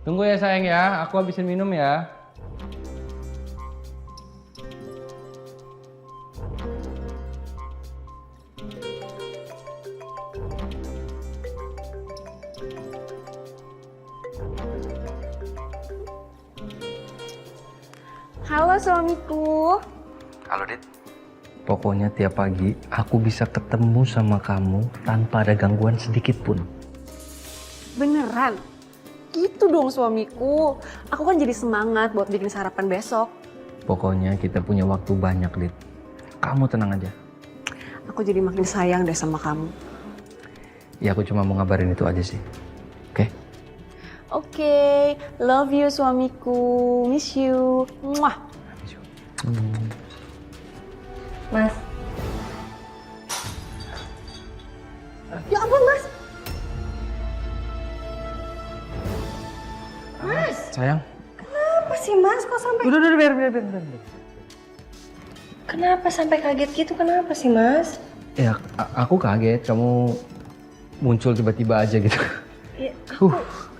Tunggu ya sayang ya, aku habisin minum ya. Halo suamiku. Halo Dit. Pokoknya tiap pagi aku bisa ketemu sama kamu tanpa ada gangguan sedikit pun. Beneran? Gitu dong suamiku. Aku kan jadi semangat buat bikin sarapan besok. Pokoknya kita punya waktu banyak Dit. Kamu tenang aja. Aku jadi makin sayang deh sama kamu. Ya aku cuma mau ngabarin itu aja sih. Oke? Oke, love you suamiku. Miss you. Muah. Mas. Ya ampun mas. Mas. Sayang. Apa sih mas? Kok sampai... Udah, biar. Kenapa sampai kaget gitu? Kenapa sih mas? Ya, aku kaget kamu muncul tiba-tiba aja gitu. Ya, aku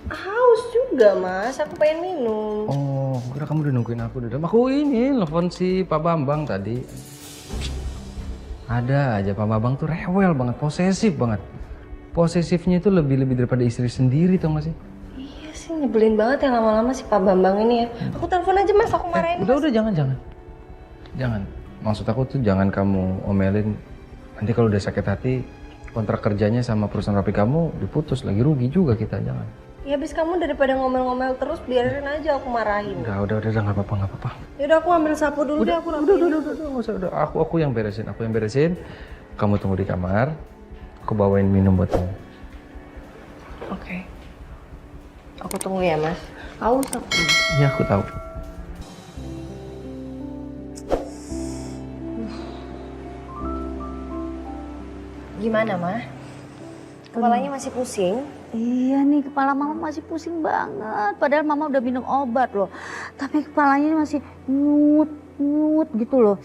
haus juga mas. Aku pengen minum. Oh, kira kamu udah nungguin aku di dalam. Aku ini telepon si Pak Bambang tadi. Ada aja Pak Bambang tuh rewel banget, posesif banget. Posesifnya itu lebih daripada istri sendiri tau gak sih? Iya sih, nyebelin banget ya lama-lama si Pak Bambang ini ya. Aku telepon aja mas, aku marahin mas. Udah jangan. Maksud aku tuh jangan kamu omelin. Nanti kalau udah sakit hati, kontrak kerjanya sama perusahaan rapi kamu diputus, lagi rugi juga kita, jangan. Ya abis kamu daripada ngomel-ngomel terus, biarin aja aku marahin. Udah nggak apa-apa. Yaudah aku ambil sapu dulu deh, aku rapiin. Udah, nggak usah, udah. Aku yang beresin. Kamu tunggu di kamar. Aku bawain minum buat kamu. Oke. Aku tunggu ya mas. Haus aku. Iya, aku tahu. Gimana mah? Kepalanya masih pusing? Iya nih, kepala mama masih pusing banget. Padahal mama udah minum obat loh. Tapi kepalanya masih nyut gitu loh.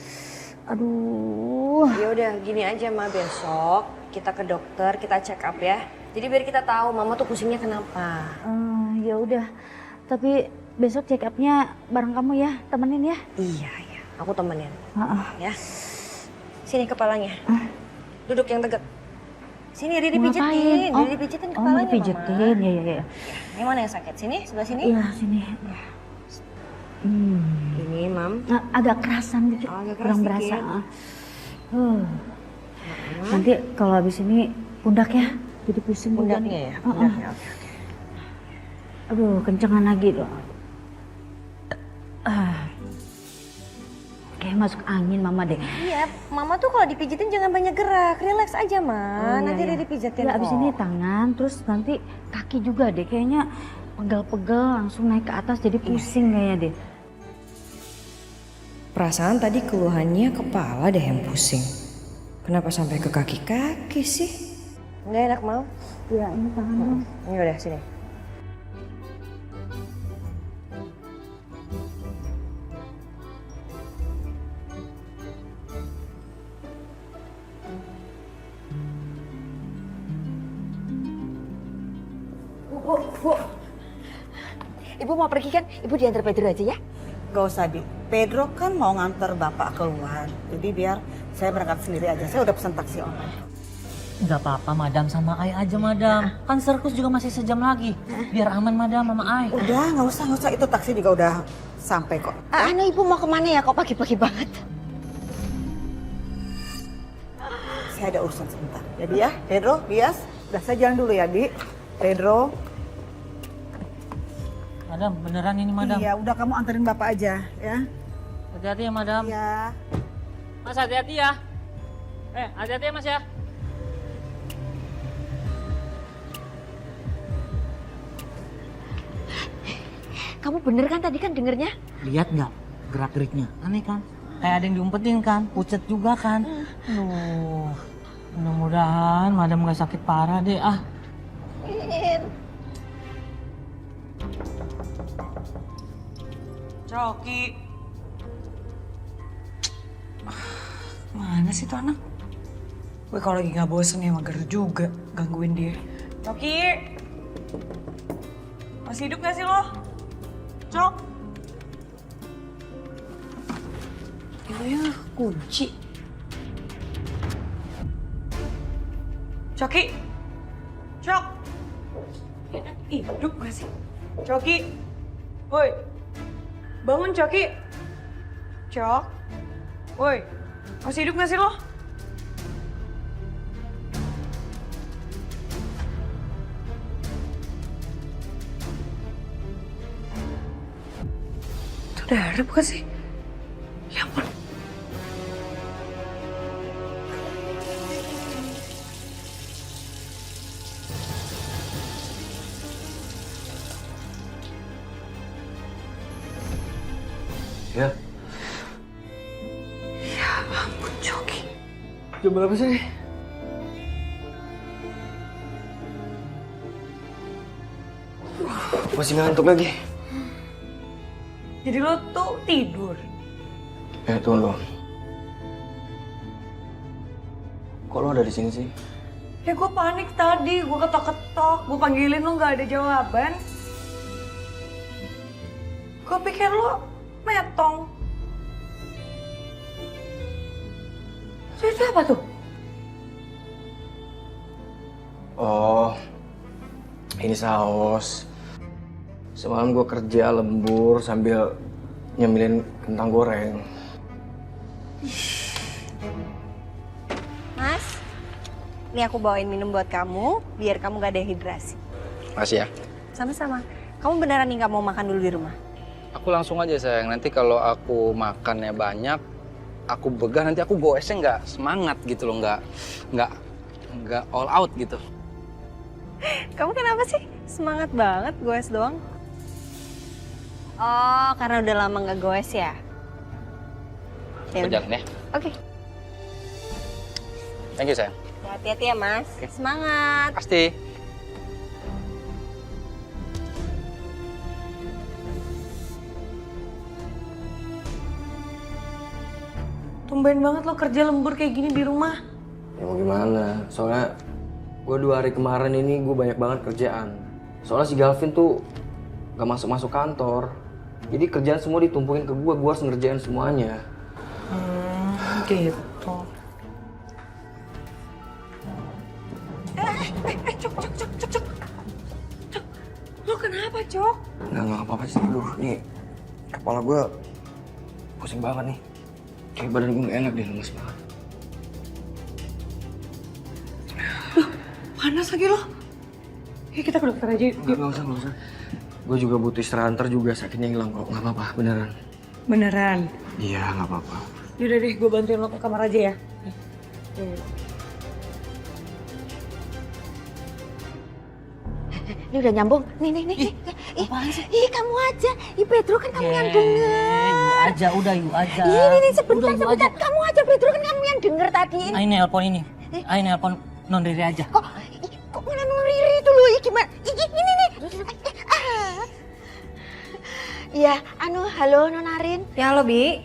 Aduh. Ya udah gini aja mah, besok kita ke dokter, kita check up ya. Jadi biar kita tahu mama tuh pusingnya kenapa. Ya udah. Tapi besok check upnya bareng kamu ya, temenin ya. Iya, aku temenin. Heeh. Ya. Sini kepalanya. Duduk yang tegak. Sini Riri pijetin. Riri pijetin kepalanya, mau dipijetin. Mama. Iya. Yang mana yang sakit? Sini, sebelah sini? Iya, sini. Ini, Mam. Agak kerasan dikit. Agak keras kurang dikit. berasa. Nanti kalau habis ini pundak ya. Jadi pusing juga Pundaknya nih. ya? Pundaknya, oke. Aduh, kencengan lagi loh. Kayak masuk angin mama deh. Iya, Mama tuh kalau dipijitin jangan banyak gerak. Relax aja, Ma. Nanti Riri pijetin Ya, kok. abis ini tangan, terus nanti kaki juga deh. Kayaknya pegel-pegel langsung naik ke atas jadi pusing kayaknya deh. Perasaan tadi keluhannya kepala deh yang pusing. Kenapa sampai ke kaki-kaki sih? Nggak enak, Mau? Ya, ini tangan dong. Ini udah, sini. Bu. Ibu mau pergi kan? Ibu diantar Pedro aja ya? Gak usah, Di. Pedro kan mau nganter bapak keluar. Jadi biar saya berangkat sendiri aja. Saya udah pesan taksi online. Nggak apa-apa madam, sama Ai aja madam. Kan sirkus juga masih sejam lagi. Biar aman madam sama Ai. Udah, nggak usah. Itu taksi juga udah sampai kok. Anu ibu mau kemana ya? Kok pagi-pagi banget? Saya ada urusan sebentar. Jadi ya, Pedro, Bias. Udah saya jalan dulu ya, Di. Pedro. Madam, beneran ini madam. Iya, udah kamu anterin bapak aja ya. Hati-hati ya madam. Iya. Mas hati-hati ya. Hati-hati ya mas ya. Kamu bener kan tadi kan dengernya? Lihat nggak gerak-geriknya? Aneh kan? Kayak ada yang diumpetin kan? Pucet juga kan? Aduh. Mudah-mudahan madam nggak sakit parah deh ah. Coki. Mana sih tuh anak? Gue kalau lagi nggak bosen ya mager juga gangguin dia. Coki, Masih hidup gak sih lo? Cok? Pintunya kunci. Coki? Cok? Enak hidup gak sih? Coki? Woi, bangun Coki? Cok? Woi, masih hidup gak sih lo? Itu darah bukan sih? Ya ampun. Ya. Ya ampun Coki. Jam berapa sih? Masih ngantuk lagi. Jadi lo tuh tidur? Tunggu. Kok lo ada di sini sih? Ya gue panik tadi, gue ketok-ketok, gue panggilin lo gak ada jawaban. Gue pikir lo metong. So, itu apa tuh? Oh, ini saus. Semalam gue kerja lembur sambil nyemilin kentang goreng. Mas, ini aku bawain minum buat kamu, biar kamu gak dehidrasi. Makasih ya. Sama-sama. Kamu beneran nih gak mau makan dulu di rumah? Aku langsung aja sayang, nanti kalau aku makannya banyak, aku begah, nanti aku goesnya nggak semangat gitu loh, nggak all out gitu. Kamu kenapa sih? Semangat banget goes doang. Oh, karena udah lama gak goes ya? Aku jalan ya. Oke. Thank you sayang. Hati-hati ya mas. Semangat. Pasti. Tumben banget lo kerja lembur kayak gini di rumah. Ya mau gimana, soalnya gue 2 hari kemarin ini gue banyak banget kerjaan. Soalnya si Galvin tuh gak masuk-masuk kantor. Jadi kerjaan semua ditumpukin ke gue harus ngerjain semuanya. Gitu. Cok. Lo kenapa, Cok? Nggak apa-apa sih, aduh nih kepala gue pusing banget nih. Kayak badan gue gak enak deh, lemes banget. Panas lagi lo. Ya kita ke dokter aja. Nggak usah. Gue juga butuh istirahat, ntar juga sakitnya hilang kok. Nggak apa-apa, beneran. Beneran? Iya, nggak apa-apa. Yaudah deh, gue bantuin lo ke kamar aja ya. Ini udah nyambung. Nih. Apaan sih? Ih, kamu aja. Ih, Pedro kan kamu yang denger. You aja. Ini sebentar. Kamu aja, Pedro kan kamu yang denger tadi. Ayo nelpon ini. Ayo nelpon non Riri aja. Kok mana Riri itu loh? Gimana? Ini nih. Iya, halo Non Arin. Ya lo, Bi.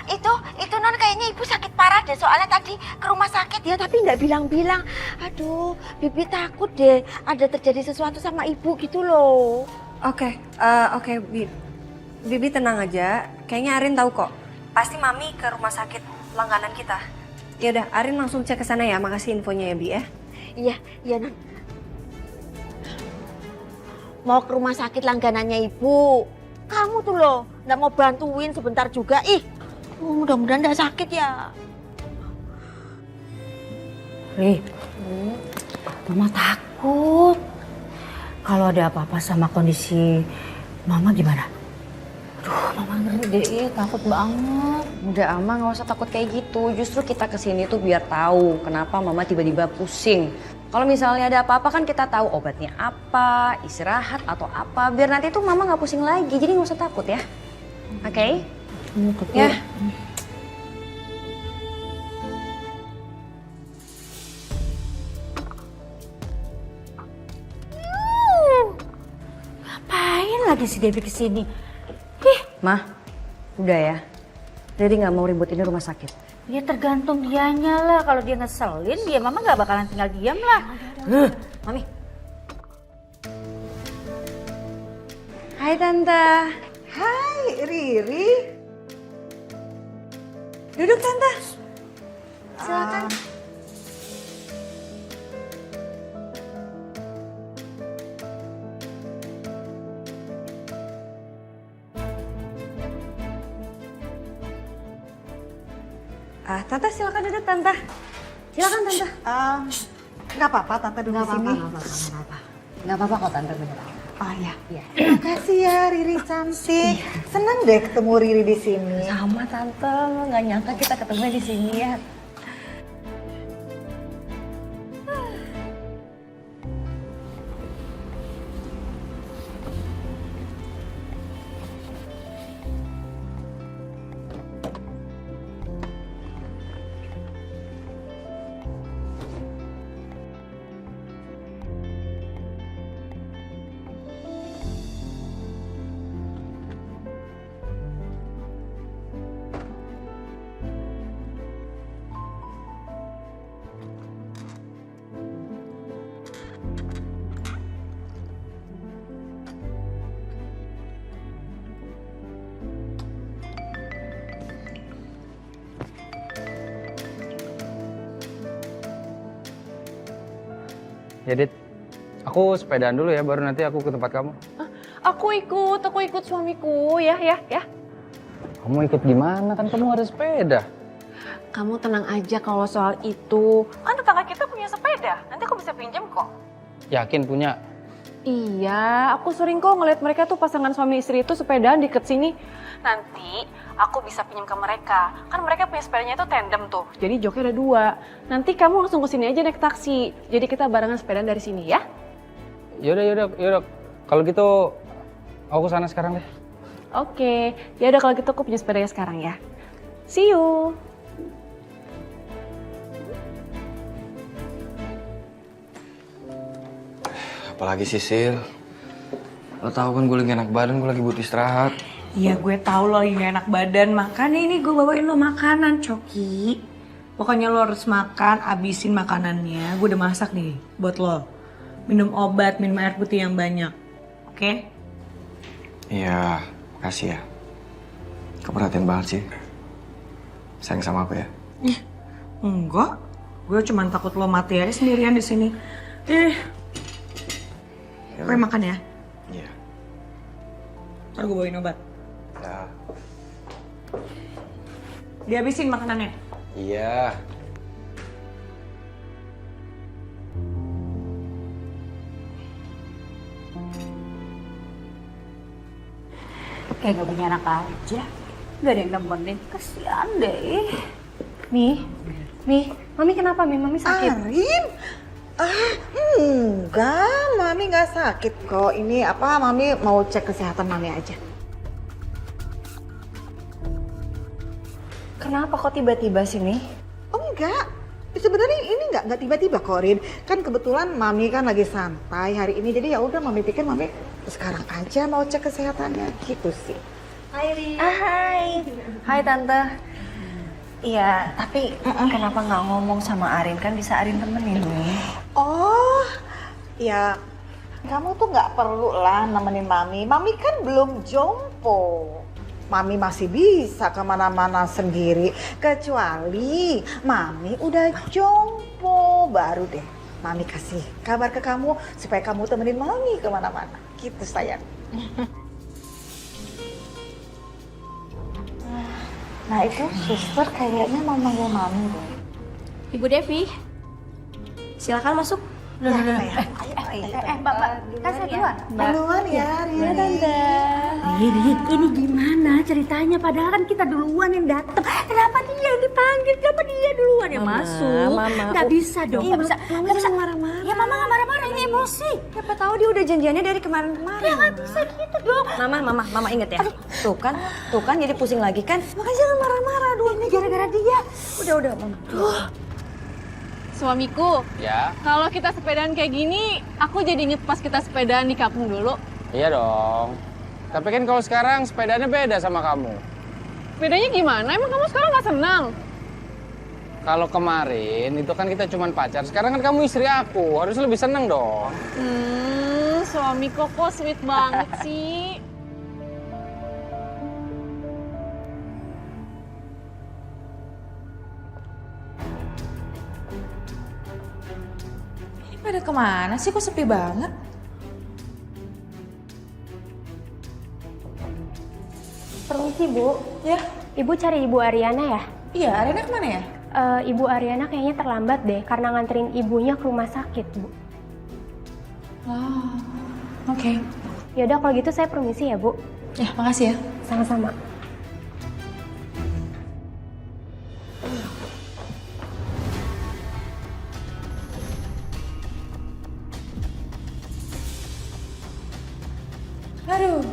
Itu Non kayaknya ibu sakit parah deh. Soalnya tadi ke rumah sakit ya, tapi nggak bilang-bilang. Aduh, Bibi takut deh ada terjadi sesuatu sama ibu gitu loh. Oke, Bibi tenang aja. Kayaknya Arin tahu kok. Pasti Mami ke rumah sakit langganan kita. Ya udah, Arin langsung cek ke sana ya. Makasih infonya ya, Bi ya. Iya Non. Mau ke rumah sakit langganannya ibu. Kamu tuh loh, nggak mau bantuin sebentar juga. Mudah-mudahan nggak sakit ya. Ri, Mama takut. Kalau ada apa-apa sama kondisi Mama gimana? Aduh, Mama ngeri deh, takut banget. Udah Ama, nggak usah takut kayak gitu. Justru kita kesini tuh biar tahu kenapa Mama tiba-tiba pusing. Kalau misalnya ada apa-apa kan kita tahu obatnya apa, istirahat atau apa. Biar nanti tuh Mama nggak pusing lagi. Jadi nggak usah takut ya. Oke? Ya. Ngapain lagi si Devi kesini? Mah, udah ya. Riri nggak mau ribut ini rumah sakit. Ya tergantung dianya lah. Kalau dia ngeselin, dia Mama nggak bakalan tinggal diam lah. Mami. Hai Tante. Hai Riri. Duduk Tante. Silakan. Tante silakan duduk Tante. Silakan Tante. Nggak apa-apa Tante duduk di sini. Nggak apa-apa kok Tante beneran. Oh ya. Terima kasih ya Riri cantik. Senang deh ketemu Riri di sini. Sama Tante, nggak nyangka kita ketemu di sini ya. Ya Dit, aku sepedaan dulu ya, baru nanti aku ke tempat kamu. Aku ikut suamiku ya. Kamu ikut gimana? Kan kamu ada sepeda. Kamu tenang aja kalau soal itu. Kan tetangga kita punya sepeda, nanti aku bisa pinjam kok. Yakin punya? Iya, aku sering kok ngeliat mereka tuh pasangan suami istri itu sepedaan deket sini. Nanti aku bisa pinjam ke mereka. Kan mereka punya sepedanya itu tandem tuh, jadi joknya ada 2. Nanti kamu langsung kesini aja naik taksi. Jadi kita barengan sepedaan dari sini ya. Yaudah. Kalau gitu aku kesana sekarang deh. Oke, ya udah kalau gitu aku punya sepedanya sekarang ya. See you. Apalagi Sisil. Lo tau kan gue lagi enak badan, gue lagi butuh istirahat. Iya gue tahu lo lagi gak enak badan, makanya ini gue bawain lo makanan, Coki. Pokoknya lo harus makan, abisin makanannya. Gue udah masak nih buat lo. Minum obat, minum air putih yang banyak. Oke? Iya, makasih ya. Keperhatian banget sih. Sayang sama aku ya. Ih, enggak. Gue cuma takut lo mati aja sendirian di sini. Gue makan ya. Iya. Ntar gue bawain obat. Ya. Dihabisin makanannya. Iya. Kayak gak punya anak aja. Gak ada yang nemenin. Kasian deh. Mi, Mami kenapa Mi? Mami sakit? Arin? Enggak, Mami nggak sakit kok. Ini apa, Mami mau cek kesehatan Mami aja. Kenapa kok tiba-tiba sih Mi? Oh enggak, sebenarnya ini nggak tiba-tiba kok Rin. Kan kebetulan Mami kan lagi santai hari ini, jadi ya udah Mami pikir Mami sekarang aja mau cek kesehatannya gitu sih. Hai Rin. Hai Tante. Iya, tapi kenapa nggak ngomong sama Arin? Kan bisa Arin temenin nih. Oh, ya kamu tuh nggak perlu lah nemenin Mami. Mami kan belum jompo. Mami masih bisa kemana-mana sendiri. Kecuali Mami udah jompo, baru deh Mami kasih kabar ke kamu supaya kamu temenin Mami kemana-mana. Gitu sayang. Nah itu suster kayaknya mau manggil Mami deh. Ibu Devi, silakan masuk. Mbak, kan saya duluan. Duluan ya, Rini. Ini gimana ceritanya? Padahal kan kita duluan yang datang. Kenapa dia yang dipanggil? Kenapa dia duluan yang masuk? Mama, Gak bisa dong. Iya, Gak bisa marah-marah. Ya Mama gak marah-marah, ini emosi. Siapa tahu dia udah janjiannya dari kemarin-kemarin. Ya gak bisa gitu dong. Mama inget ya. Tuh kan jadi pusing lagi kan. Makanya jangan marah-marah dulu. Ini gara-gara dia. Udah, Mama. Suamiku, Ya? kalau kita sepedaan kayak gini, aku jadi inget pas kita sepedaan di kampung dulu. Iya dong. Tapi kan kalau sekarang sepedanya beda sama kamu. Sepedanya gimana? Emang kamu sekarang nggak senang? Kalau kemarin itu kan kita cuman pacar, sekarang kan kamu istri aku, harus lebih seneng dong. Suami kok sweet banget sih. pada kemana sih? Kok sepi banget? Permisi Bu, Ya? Ibu cari Ibu Ariana ya? Iya, Arena kemana ya? Ibu Ariana kayaknya terlambat deh karena nganterin ibunya ke rumah sakit Bu. Oh, oke. Yaudah kalau gitu saya permisi ya Bu. Ya, makasih ya. Sama-sama. Aduh.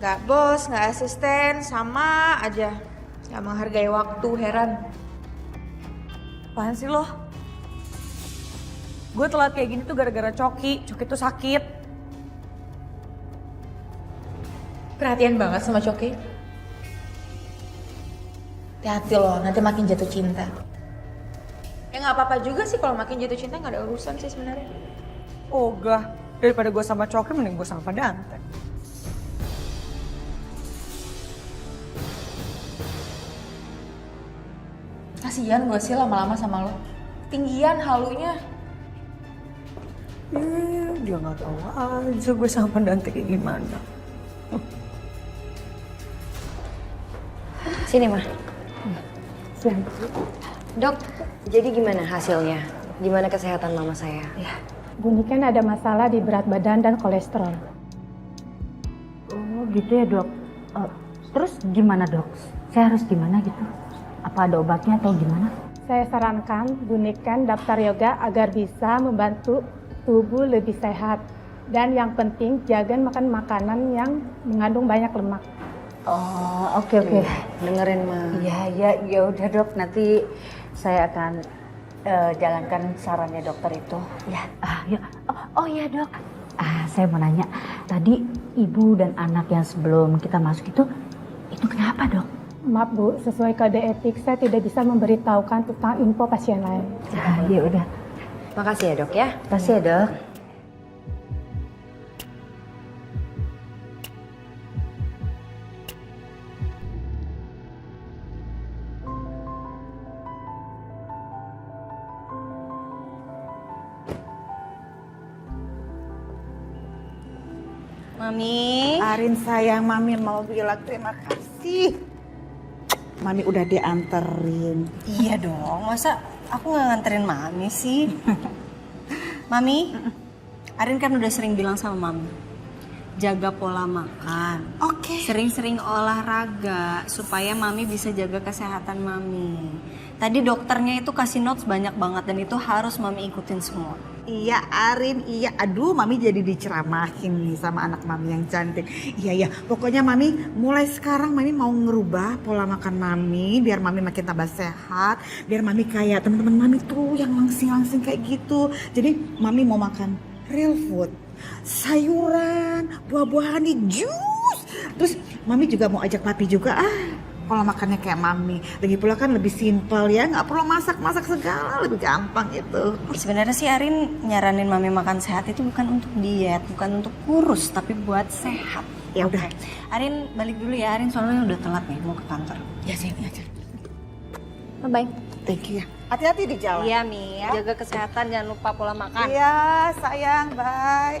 Gak bos, gak asisten, sama aja. Gak menghargai waktu, heran. Apaan sih lo? Gue telat kayak gini tuh gara-gara Coki. Coki tuh sakit. Perhatian banget sama Coki. Hati-hati loh, nanti makin jatuh cinta. Ya gak apa-apa juga sih kalau makin jatuh cinta gak ada urusan sih sebenarnya. Ogah, daripada gue sama Coki mending gue sama Padante. Kasian gue sih lama-lama sama lo. Tinggian halunya. Dia gak tahu aja gue sama Padante kayak gimana. Sini mah. Dok, jadi gimana hasilnya? Gimana kesehatan mama saya? Ya, Buni kan ada masalah di berat badan dan kolesterol. Oh gitu ya dok. Terus gimana dok? Saya harus gimana gitu? Apa ada obatnya atau gimana? Saya sarankan Buni kan daftar yoga agar bisa membantu tubuh lebih sehat. Dan yang penting jaga makan makanan yang mengandung banyak lemak. Oh oke. Dengerin mah. Iya ya udah dok, nanti saya akan jalankan sarannya dokter itu. Ya. Oh ya dok. Saya mau nanya, tadi ibu dan anak yang sebelum kita masuk itu kenapa dok? Maaf Bu, sesuai kode etik saya tidak bisa memberitahukan tentang info pasien lain. Ya udah. Makasih ya dok ya. Makasih ya dok. Mami. Arin sayang, Mami mau bilang terima kasih. Mami udah dianterin. Iya dong, masa aku nggak nganterin Mami sih? Mami, Arin kan udah sering bilang sama Mami, jaga pola makan. Oke. Sering-sering olahraga supaya Mami bisa jaga kesehatan Mami. Tadi dokternya itu kasih notes banyak banget dan itu harus Mami ikutin semua. Iya Arin, iya. Aduh Mami jadi diceramahin nih sama anak Mami yang cantik. Iya. Pokoknya Mami mulai sekarang Mami mau ngerubah pola makan Mami biar Mami makin tambah sehat. Biar Mami kayak teman-teman Mami tuh yang langsing-langsing kayak gitu. Jadi Mami mau makan real food. Sayuran, buah-buahan nih, jus. Terus Mami juga mau ajak Papi juga pola makannya kayak Mami. Lagi pula kan lebih simpel ya, nggak perlu masak-masak segala, lebih gampang itu. Sebenarnya sih Arin nyaranin Mami makan sehat itu bukan untuk diet, bukan untuk kurus, tapi buat sehat. Ya udah. Arin balik dulu ya, Arin soalnya udah telat nih mau ke kantor. Ya sini aja. Bye. Thank you ya. Hati-hati di jalan. Iya Mi, jaga kesehatan, jangan lupa pola makan. Iya sayang, bye.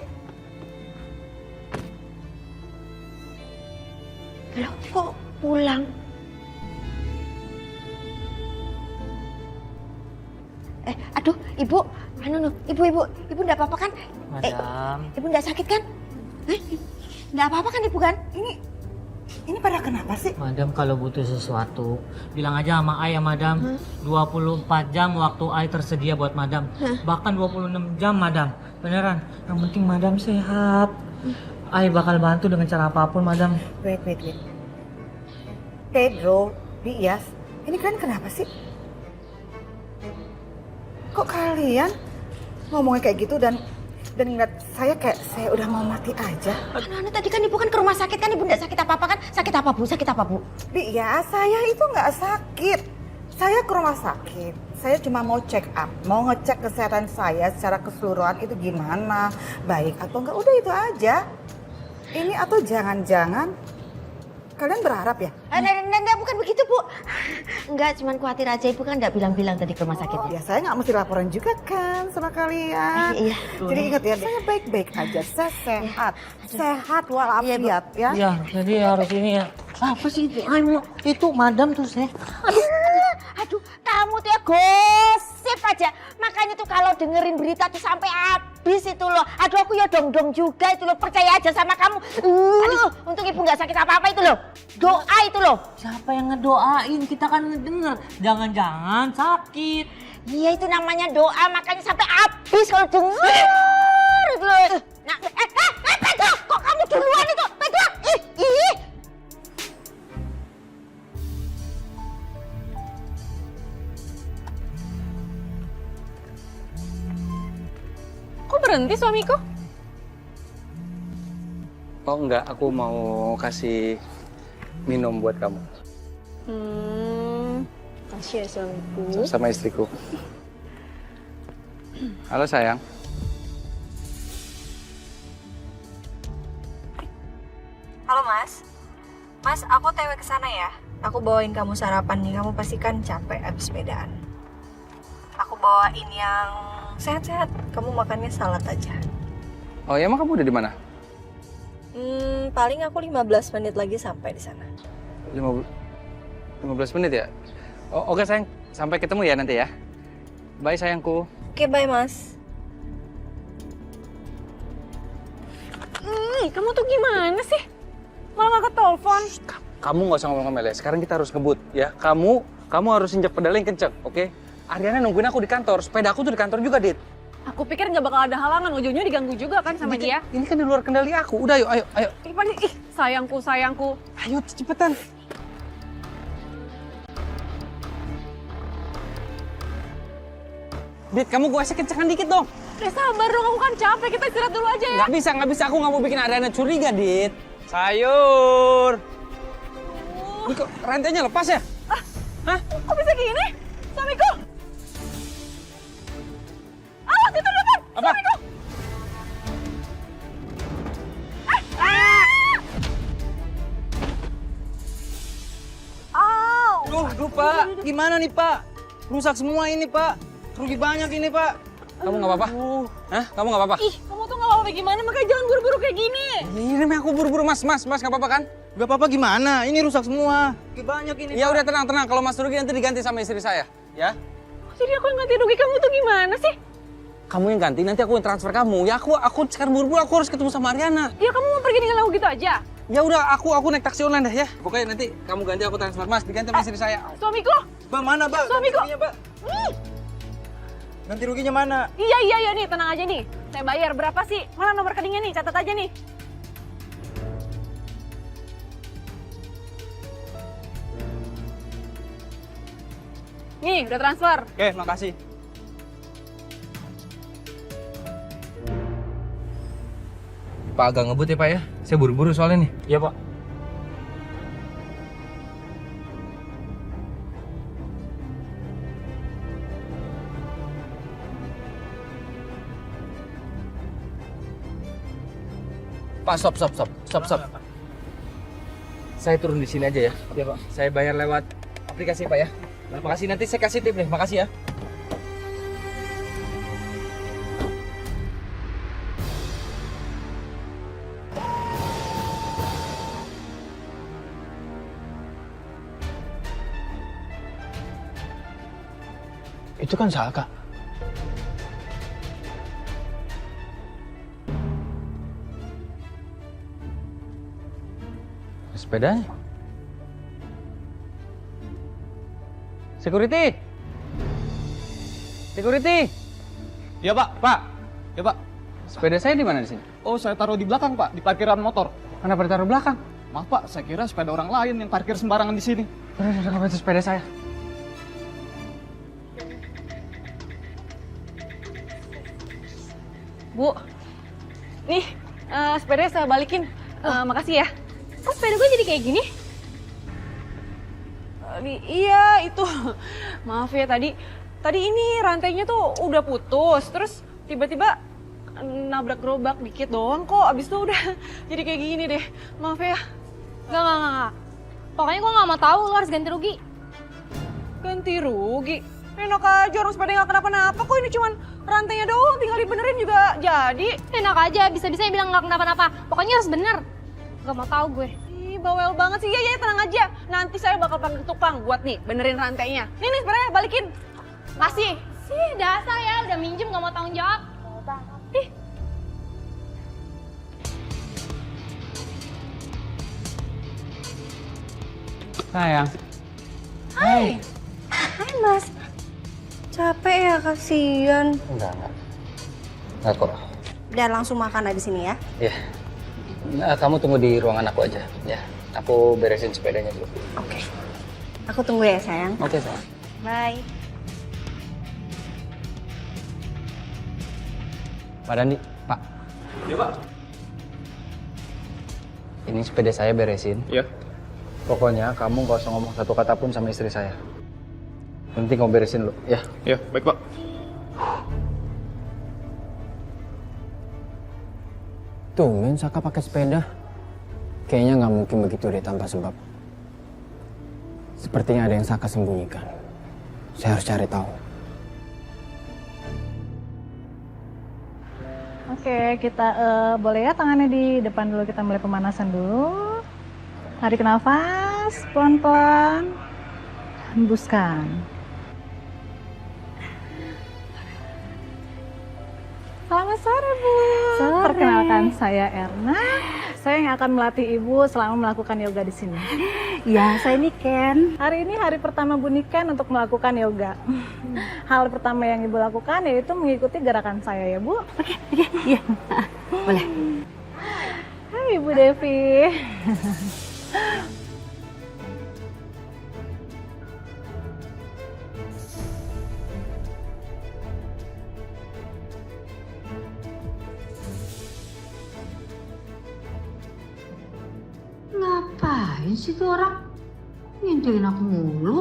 Loh kok pulang? Aduh, ibu, ibu enggak apa-apa kan? Madam. Ibu enggak sakit kan? Enggak apa-apa kan ibu kan? Ini pada kenapa sih? Madam kalau butuh sesuatu, bilang aja sama Ai ya Madam. 24 jam waktu Ai tersedia buat Madam. Bahkan 26 jam Madam. Beneran, yang penting Madam sehat. Ai bakal bantu dengan cara apapun Madam. Wait. Pedro, Bias, ini kan kenapa sih? Kok kalian ngomongnya kayak gitu dan ngeliat saya kayak saya udah mau mati aja? Anak tadi kan ibu kan ke rumah sakit kan, ibu enggak sakit apa-apa kan? Sakit apa bu? Ya saya itu nggak sakit. Saya ke rumah sakit. Saya cuma mau check up, mau ngecek kesehatan saya secara keseluruhan itu gimana, baik atau enggak. Udah itu aja. Ini atau jangan-jangan Kalian berharap ya? Enggak, bukan begitu, Bu. Enggak, cuman khawatir aja. Ibu kan enggak bilang-bilang tadi ke rumah sakit. Ya saya nggak mesti laporan juga kan sama kalian. Iya. Jadi ingat ya, saya baik-baik aja, saya sehat. Sehat walafiat ya. Iya, jadi harus ini ya. Apa sih itu? Itu madam tuh saya. Aduh, kamu tuh ya gosip aja. Makanya tuh kalau dengerin berita tuh sampai habis itu loh. Aduh, aku ya dong-dong juga itu loh. Percaya aja sama kamu. Untung ibu nggak sakit apa-apa itu loh. Doa itu loh. Siapa yang ngedoain? Kita kan ngedenger. Jangan-jangan sakit. Iya, itu namanya doa. Makanya sampai habis kalau denger itu loh. Nah, Pedro, kok kamu duluan itu? Pedro, ih. Kok berhenti suamiku? Oh enggak, aku mau kasih minum buat kamu. Kasih ya suamiku. Sama istriku. Halo sayang. Halo Mas. Mas, aku TW ke sana ya. Aku bawain kamu sarapan nih. Kamu pasti kan capek abis sepedaan. Aku bawain yang sehat-sehat. Kamu makannya salad aja. Oh ya, emang kamu udah di mana? Paling aku 15 menit lagi sampai di sana. 15 menit ya? Oh, oke sayang, sampai ketemu ya nanti ya. Bye sayangku. Oke, bye Mas. Kamu tuh gimana sih? Malah ngangkat telepon. Kamu nggak usah ngomong-ngomel ya. Sekarang kita harus ngebut ya. Kamu harus injak pedalnya yang kenceng, oke? Ariana nungguin aku di kantor. Sepeda aku tuh di kantor juga, Dit. Aku pikir nggak bakal ada halangan, ujungnya diganggu juga kan sama dia. Ini kan di luar kendali aku. Udah yuk, ayo. Ih, sayangku. Ayo cepetan. Dit, kamu goesnya kencengan dikit dong. Sabar dong, aku kan capek. Kita istirahat dulu aja ya. Nggak bisa. Aku nggak mau bikin Ariana curiga, Dit. Sayur. Ini kok rantainya lepas ya? Hah? Kok bisa gini? Suamiku! Awas, itu depan! Apa? Suamiku! Aduh, Pak. Gimana nih, Pak? Rusak semua ini, Pak. Rugi banyak ini, Pak. Kamu nggak apa-apa? Hah? Kamu nggak apa-apa? Ih, kamu tuh nggak apa-apa gimana? Makanya jangan buru-buru kayak gini. Ini aku buru-buru, Mas. Mas, nggak apa-apa kan? Gak apa-apa gimana? Ini rusak semua. Banyak ini. Ya udah tenang. Kalau Mas rugi nanti diganti sama istri saya, ya? Jadi aku yang ganti rugi, kamu tuh gimana sih? Kamu yang ganti, nanti aku yang transfer kamu. Ya aku sekarang buru-buru aku harus ketemu sama Ariana. Ya kamu mau pergi dengan aku gitu aja? Ya udah, aku naik taksi online deh ya. Pokoknya nanti kamu ganti, aku transfer. Mas, diganti sama istri saya. Suamiku! Mbak, mana, Mbak? Suamiku! Ganti ruginya, Mbak. Ganti ruginya mana? Iya nih, tenang aja nih. Saya bayar berapa sih? Mana nomor rekeningnya nih? Catat aja nih. Nih, udah transfer. Oke, makasih. Pak, agak ngebut ya, Pak ya? Saya buru-buru soalnya nih. Iya, Pak. Pak, stop. Saya turun di sini aja ya. Iya, Pak. Saya bayar lewat aplikasi, Pak ya. Makasih, nanti saya kasih tip nih. Makasih ya. Itu kan Saka. Sepedanya. Security. Iya, Pak. Ya, Pak. Sepeda saya di mana di sini? Oh, saya taruh di belakang, Pak, di parkiran motor. Kenapa ditaruh belakang? Maaf, Pak, saya kira sepeda orang lain yang parkir sembarangan di sini. Udah, kenapa itu sepeda saya? Bu, nih sepedanya saya balikin. Makasih ya. Kok sepeda gue jadi kayak gini? Iya, itu. Maaf ya tadi ini rantainya tuh udah putus. Terus tiba-tiba nabrak gerobak dikit doang kok. Abis itu udah jadi kayak gini deh. Maaf ya. Enggak. Pokoknya gue gak mau tahu, lo harus ganti rugi. Ganti rugi? Enak aja, orang sepeda nggak kenapa-napa kok, ini cuman rantainya doang, tinggal dibenerin juga jadi. Enak aja, bisa-bisanya bilang gak kenapa-napa. Pokoknya harus bener. Gak mau tahu gue. Ih, bawel banget sih. Iya, tenang aja. Nanti saya bakal panggil tukang buat nih benerin rantainya. Nih sepedanya balikin. Kasih. Sih, dasar ya, udah minjem gak mau tanggung jawab. Ih. Sayang. Hai. Hai Mas. Capek ya, kasihan. Enggak. Enggak kok. Udah langsung makan abis ini ya. Iya. Nah, kamu tunggu di ruangan aku aja, ya. Aku beresin sepedanya dulu. Oke. Aku tunggu ya sayang. Oke, sayang. Bye. Pak Dandi, Pak. Iya, Pak. Ini sepeda saya beresin. Iya. Pokoknya kamu gak usah ngomong satu kata pun sama istri saya. Nanti kamu beresin dulu, ya. Iya, baik, Pak. Tumben Saka pakai sepeda. Kayaknya nggak mungkin begitu deh tanpa sebab. Sepertinya ada yang Saka sembunyikan. Saya harus cari tahu. Oke, kita boleh ya tangannya di depan dulu, kita mulai pemanasan dulu. Tarik nafas, pelan-pelan. Hembuskan. Selamat sore, Bu. Sore. Perkenalkan, saya Erna. Saya yang akan melatih Ibu selama melakukan yoga di sini. Ya, saya ini Ken. Hari ini hari pertama Bu Niken untuk melakukan yoga. Hal pertama yang Ibu lakukan yaitu mengikuti gerakan saya ya, Bu. Oke, iya. Boleh. Hai, Ibu Devi. Ngapain sih tuh orang? Ngintilin aku mulu.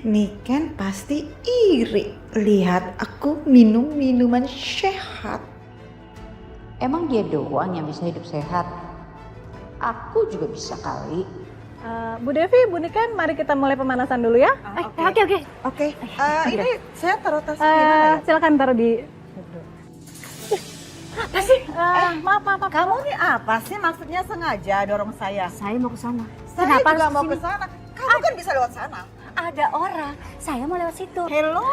Niken pasti iri lihat aku minum minuman sehat. Emang dia doang yang bisa hidup sehat? Aku juga bisa kali. Bu Devi, Bu Niken, mari kita mulai pemanasan dulu ya. Oke. Ini saya taruh tasnya di mana ya? Silakan taruh di. Apa sih? Maaf. Kamu nih apa sih maksudnya sengaja dorong saya? Saya mau ke sana. Saya Kenapa juga harus mau kesini? ke sana. Kamu kan bisa lewat sana. Ada orang. Saya mau lewat situ. Hello.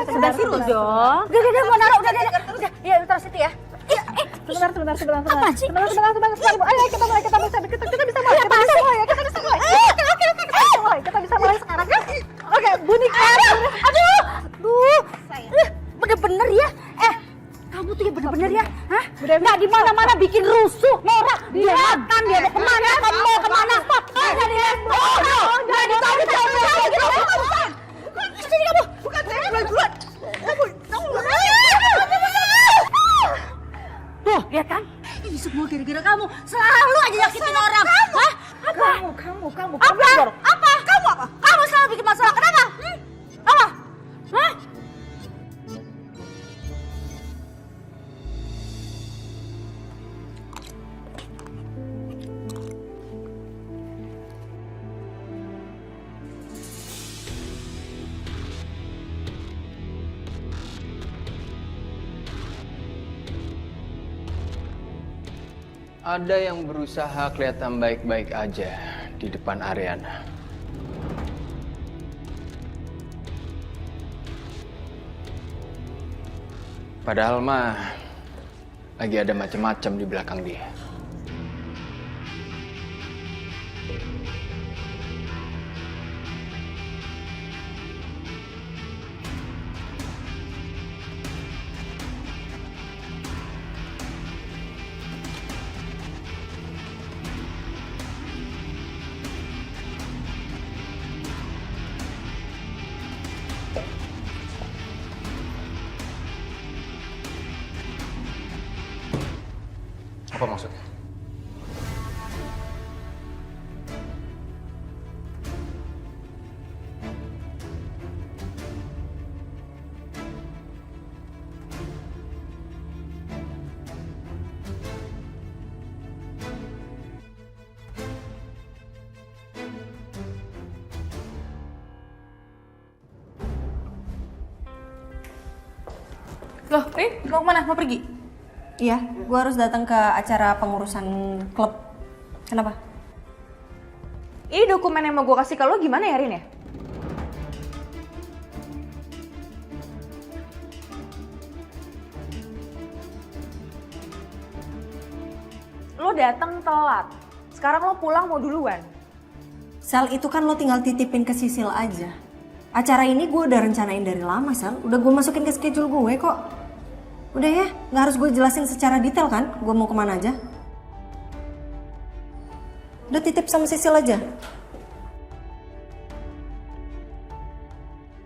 Sebentar situ dong. Udah, mau naruh. Udah. Ya, taruh situ ya. Sebentar. Apa sih? Sebentar, Bu. Ayo kita mulai, kita bisa mulai. Kita bisa mulai. Kita bisa mulai sekarang ya. Oke, Bu Niken. Aduh. Bener-bener ya. Kamu tuh ya bener-bener ya. Hah? Nggak di mana-mana bikin rusuh, norak. Dia makan, dia mau kemana? Kamu mau kemana? Nggak dilihat. Nggak ditahu. Sini kamu. Bukan saya duluan. Tuh, lihat kan? Ini semua gara-gara kamu. Selalu aja nyakitin orang. Hah? Apa? Kamu. Apa? Kamu selalu bikin masalah. Kenapa? Apa? Hah? Ada yang berusaha kelihatan baik-baik aja di depan Ariana. Padahal mah lagi ada macam-macam di belakang dia. Apa maksudnya? Loh, mau kemana? Mau pergi? Iya, gue harus datang ke acara pengurusan klub. Kenapa? Ini dokumen yang mau gue kasih ke lo gimana ya, Rin ya? Lo datang telat. Sekarang lo pulang mau duluan. Sel, itu kan lo tinggal titipin ke Sisil aja. Acara ini gue udah rencanain dari lama, Sel. Udah gue masukin ke schedule gue kok. Udah ya, nggak harus gue jelasin secara detail kan, gue mau kemana aja. Udah titip sama Sisil aja.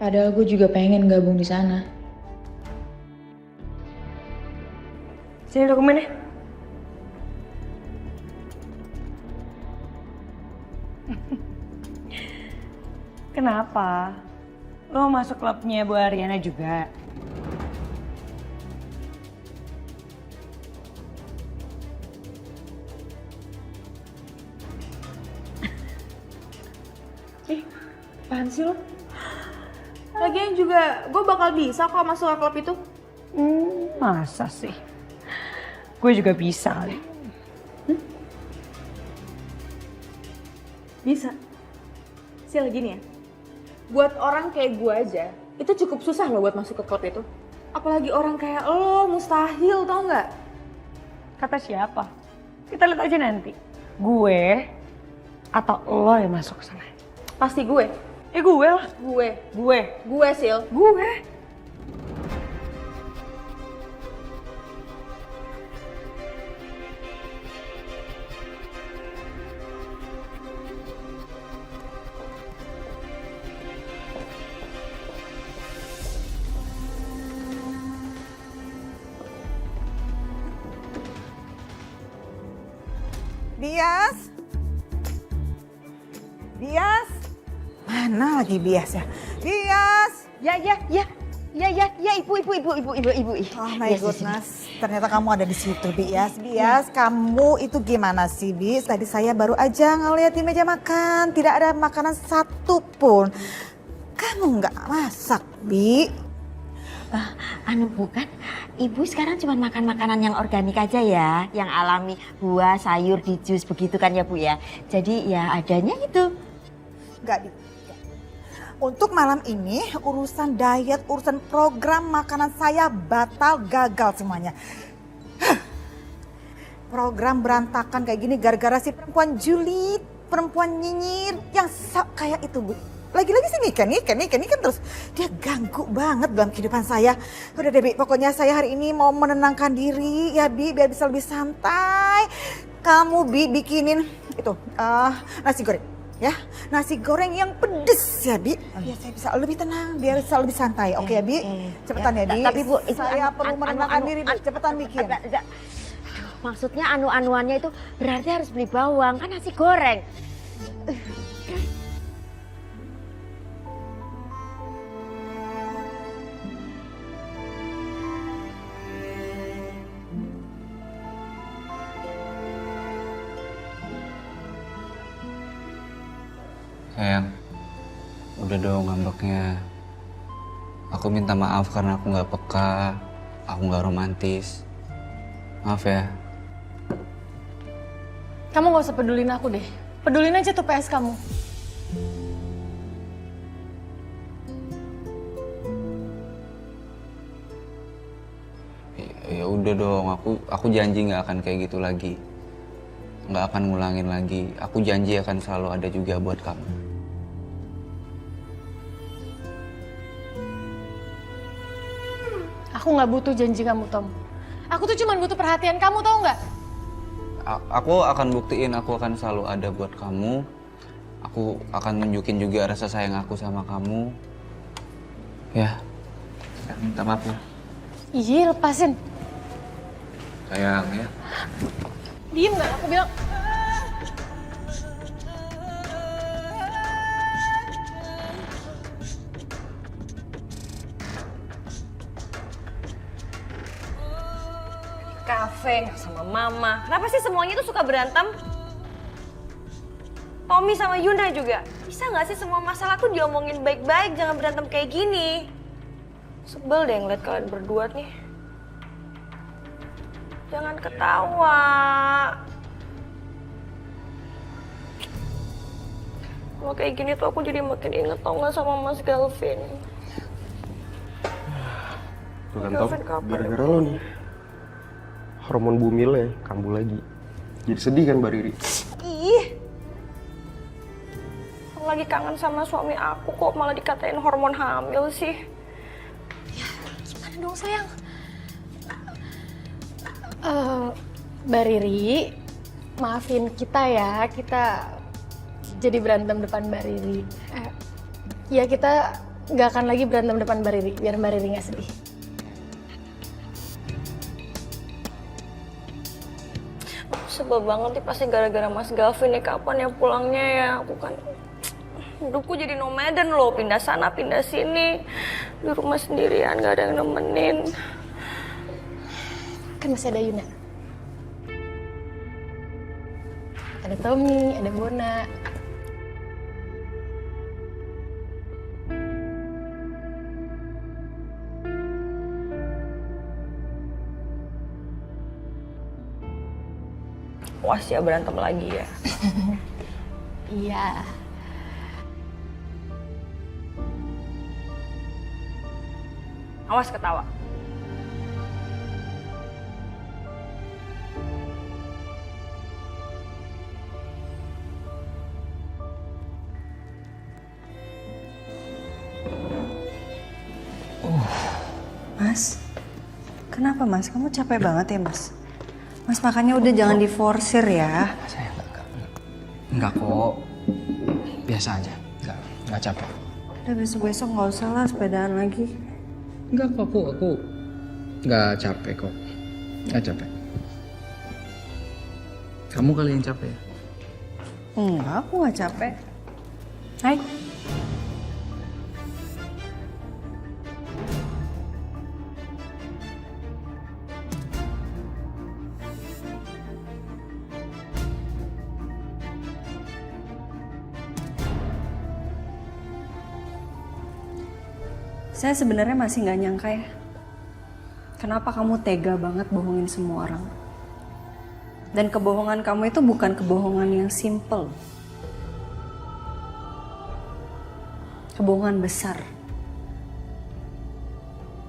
Padahal gue juga pengen gabung di sana. Sini dokumennya. Kenapa? Lo masuk klubnya Bu Ariana juga? Apaan sih lo? Lagian juga gue bakal bisa kok masuk ke klub itu. Masa sih? Gue juga bisa kali. Bisa. Sil, gini ya. Buat orang kayak gue aja, itu cukup susah loh buat masuk ke klub itu. Apalagi orang kayak lo, mustahil tau nggak? Kata siapa? Kita lihat aja nanti. Gue atau lo yang masuk ke sana? Pasti gue. Gue lah. Gue, Sil. Gue. Bias? Mana lagi Bias ya? Bias! Ya, ibu. Oh my goodness, ternyata kamu ada di situ, Bias. Bias, kamu itu gimana sih, Bis? Tadi saya baru aja ngeliat di meja makan, tidak ada makanan satu pun. Kamu nggak masak, Bi? Bukan, ibu sekarang cuma makan makanan yang organik aja ya, yang alami, buah, sayur, di jus begitu kan ya Bu ya. Jadi ya adanya itu. Nggak, Bi. Untuk malam ini urusan diet, urusan program makanan saya batal, gagal semuanya. Program berantakan kayak gini gara-gara si perempuan julid, perempuan nyinyir yang kayak itu, Bu. Lagi-lagi sih Niken terus. Dia ganggu banget dalam kehidupan saya. Udah deh, Bi, pokoknya saya hari ini mau menenangkan diri ya, Bi, biar bisa lebih santai. Kamu, Bi, bikinin itu nasi goreng. Ya, nasi goreng yang pedes ya, Bi. Biar saya bisa lebih tenang, biar bisa lebih santai. Oke ya, Bi? Cepetan ya, Bi. Tapi Bu, itu saya perlu menenangkan diri, Bi. Cepetan bikin. Maksudnya anu-anuannya itu berarti harus beli bawang, kan nasi goreng. Sayang, udah dong ngambeknya. Aku minta maaf karena aku nggak peka, aku nggak romantis. Maaf ya. Kamu gak usah pedulin aku deh. Pedulin aja tuh PS kamu. Ya udah dong, aku janji nggak akan kayak gitu lagi. Nggak akan ngulangin lagi. Aku janji akan selalu ada juga buat kamu. Aku gak butuh janji kamu, Tom. Aku tuh cuma butuh perhatian kamu, tau gak? Aku akan buktiin aku akan selalu ada buat kamu. Aku akan nunjukin juga rasa sayang aku sama kamu. Ya, minta maaf ya. Iya, lepasin. Sayang ya. Diem gak? Aku bilang. Kafe sama mama. Kenapa sih semuanya tuh suka berantem? Tommy sama Yuna juga. Bisa nggak sih semua masalah tuh diomongin baik-baik, jangan berantem kayak gini. Sebel deh ngeliat kalian berdua nih. Jangan ketawa. Kalau kayak gini tuh aku jadi makin inget tau gak sama Mas Galvin. Tuh kan Tom, gara-gara lo nih. Hormon bumilnya kambuh lagi. Jadi sedih kan Mbak Riri? Ih. Lagi kangen sama suami aku kok malah dikatain hormon hamil sih. Ya, gimana dong sayang? Mbak Riri, maafin kita ya, kita jadi berantem depan Mbak Riri. Ya kita nggak akan lagi berantem depan Mbak Riri, biar Mbak Riri nggak sedih. Sebel banget nih pasti gara-gara Mas Galvin nih, kapan ya pulangnya ya? Aku kan hidupku jadi nomaden loh, pindah sana pindah sini. Di rumah sendirian gak ada yang nemenin. Kan masih ada Yuna. Ada Tommy, ada Bona. Awas ya berantem lagi ya. Iya. Awas ketawa. Mas, kenapa Mas? Kamu capek banget ya Mas? Mas makanya udah jangan diforsir ya. Saya enggak kok. Biasa aja. Enggak capek. Udah besok-besok nggak usah lah sepedaan lagi. Enggak kok, aku enggak capek kok. Enggak capek. Kamu kali yang capek ya? Enggak, aku nggak capek. Hai. Saya sebenarnya masih nggak nyangka ya. Kenapa kamu tega banget bohongin semua orang? Dan kebohongan kamu itu bukan kebohongan yang simple. Kebohongan besar.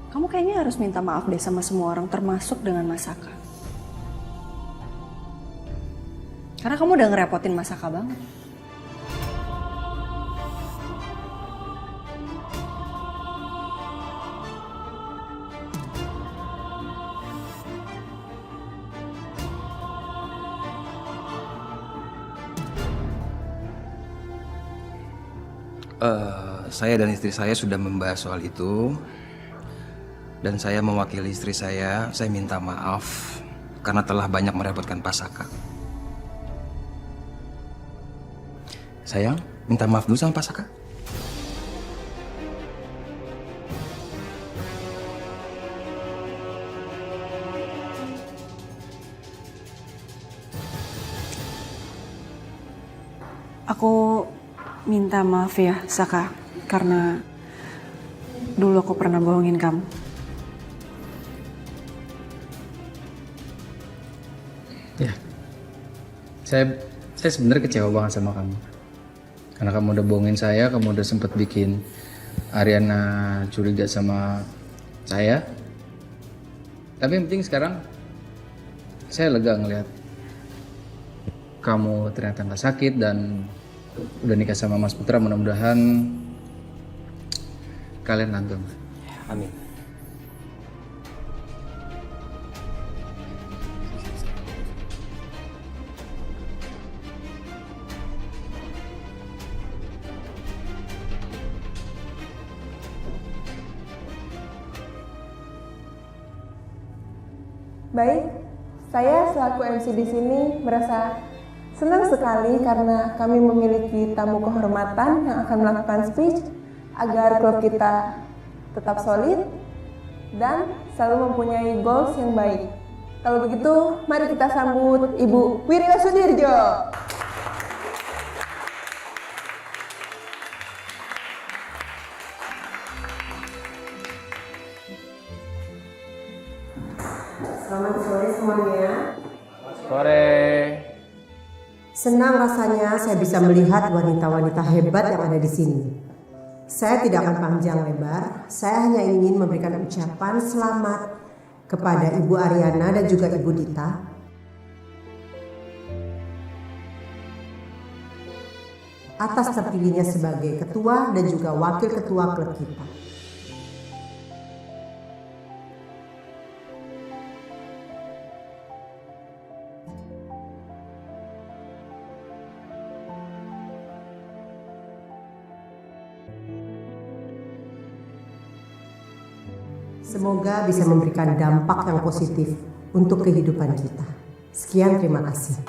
Kamu kayaknya harus minta maaf deh sama semua orang, termasuk dengan Mas Saka. Karena kamu udah ngerepotin Mas Saka banget. Saya dan istri saya sudah membahas soal itu. Dan saya mewakili istri saya minta maaf karena telah banyak merepotkan Pak Saka. Sayang, minta maaf dulu sama Pak Saka. Aku minta maaf ya, Saka, karena dulu aku pernah bohongin kamu. Ya, saya sebenarnya kecewa banget sama kamu. Karena kamu udah bohongin saya, kamu udah sempet bikin Ariana curiga sama saya. Tapi yang penting sekarang saya lega ngeliat kamu ternyata nggak sakit dan udah nikah sama Mas Putra. Mudah-mudahan kalian langgeng. Amin. Baik, saya selaku MC di sini merasa senang sekali karena kami memiliki tamu kehormatan yang akan melakukan speech agar klub kita tetap solid dan selalu mempunyai goals yang baik. Kalau begitu, mari kita sambut Ibu Wirya Sudirjo. Selamat sore semuanya. Senang rasanya saya bisa melihat wanita-wanita hebat yang ada di sini. Saya tidak akan panjang lebar, saya hanya ingin memberikan ucapan selamat kepada Ibu Ariana dan juga Ibu Dita atas terpilihnya sebagai ketua dan juga wakil ketua klub kita. Semoga bisa memberikan dampak yang positif untuk kehidupan kita. Sekian, terima kasih.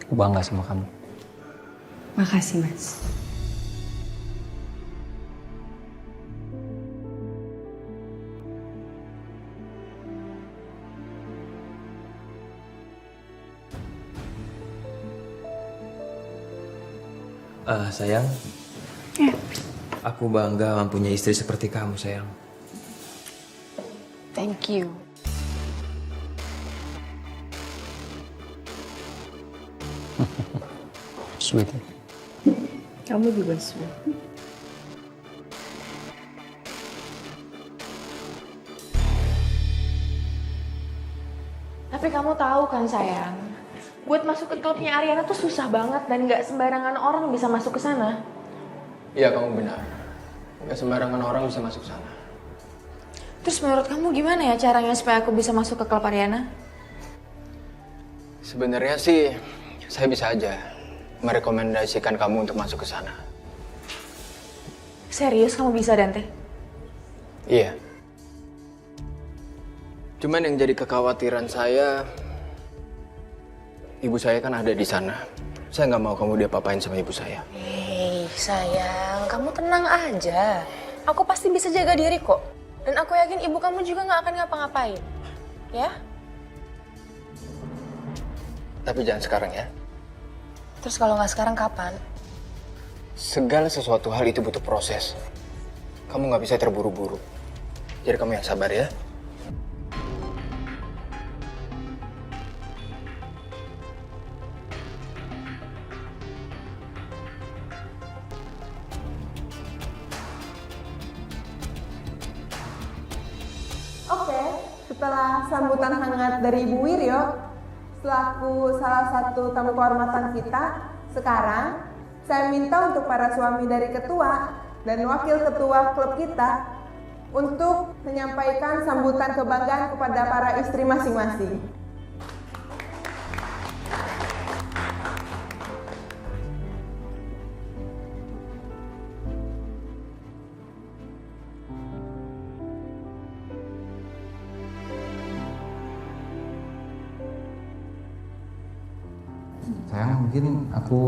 Aku bangga sama kamu. Makasih, Mas. Sayang. Ya. Aku bangga mempunyai istri seperti kamu, sayang. Thank you. Sweet. Kamu juga sweet. Tapi kamu tahu kan sayang, buat masuk ke klubnya Ariana tuh susah banget dan nggak sembarangan orang bisa masuk ke sana. Iya, kamu benar. Gak sembarangan orang bisa masuk sana. Terus menurut kamu gimana ya caranya supaya aku bisa masuk ke klub Ariana? Sebenarnya sih, saya bisa aja merekomendasikan kamu untuk masuk ke sana. Serius kamu bisa, Dante? Iya. Cuman yang jadi kekhawatiran saya, ibu saya kan ada di sana. Saya nggak mau kamu diapa-apain sama ibu saya. Hei sayang, kamu tenang aja. Aku pasti bisa jaga diri kok. Dan aku yakin ibu kamu juga nggak akan ngapa-ngapain. Ya? Tapi jangan sekarang ya. Terus kalau nggak sekarang kapan? Segala sesuatu hal itu butuh proses. Kamu nggak bisa terburu-buru. Jadi kamu yang sabar ya. Oke, setelah sambutan hangat dari Ibu Wiryo, selaku salah satu tamu kehormatan kita, sekarang saya minta untuk para suami dari ketua dan wakil ketua klub kita untuk menyampaikan sambutan kebanggaan kepada para istri masing-masing. Sayang, mungkin aku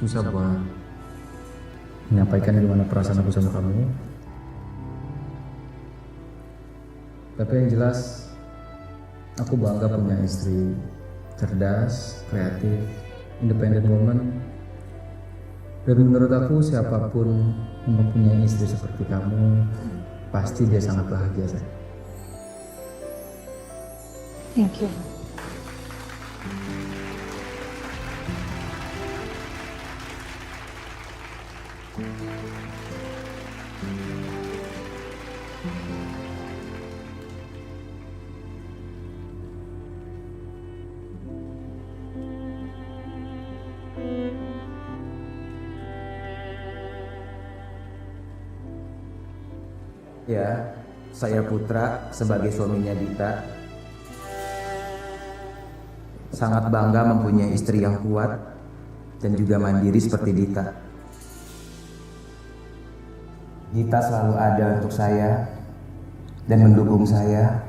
susah buat menyampaikan gimana perasaan aku sama kamu. Tapi yang jelas, aku bangga punya istri cerdas, kreatif, independent woman. Dan menurut aku siapapun yang mempunyai istri seperti kamu, pasti dia sangat bahagia, sayang. Thank you. Ya, saya Putra sebagai suaminya Dita sangat bangga mempunyai istri yang kuat dan juga mandiri seperti Dita. Dita selalu ada untuk saya dan mendukung saya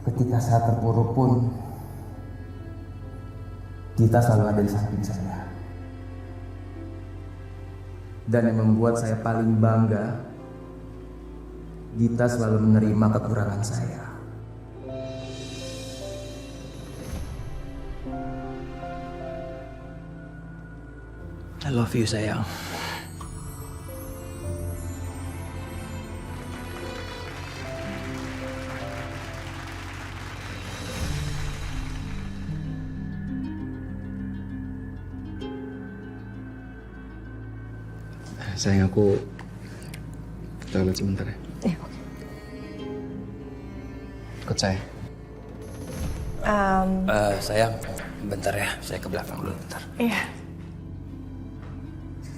ketika saat terpuruk pun. Dita selalu ada di samping saya. Dan yang membuat saya paling bangga, Dita selalu menerima kekurangan saya. I love you, sayang. Sayang, aku ke toilet sebentar ya. Ikut saya. Sayang, bentar ya. Saya ke belakang dulu bentar. Iya.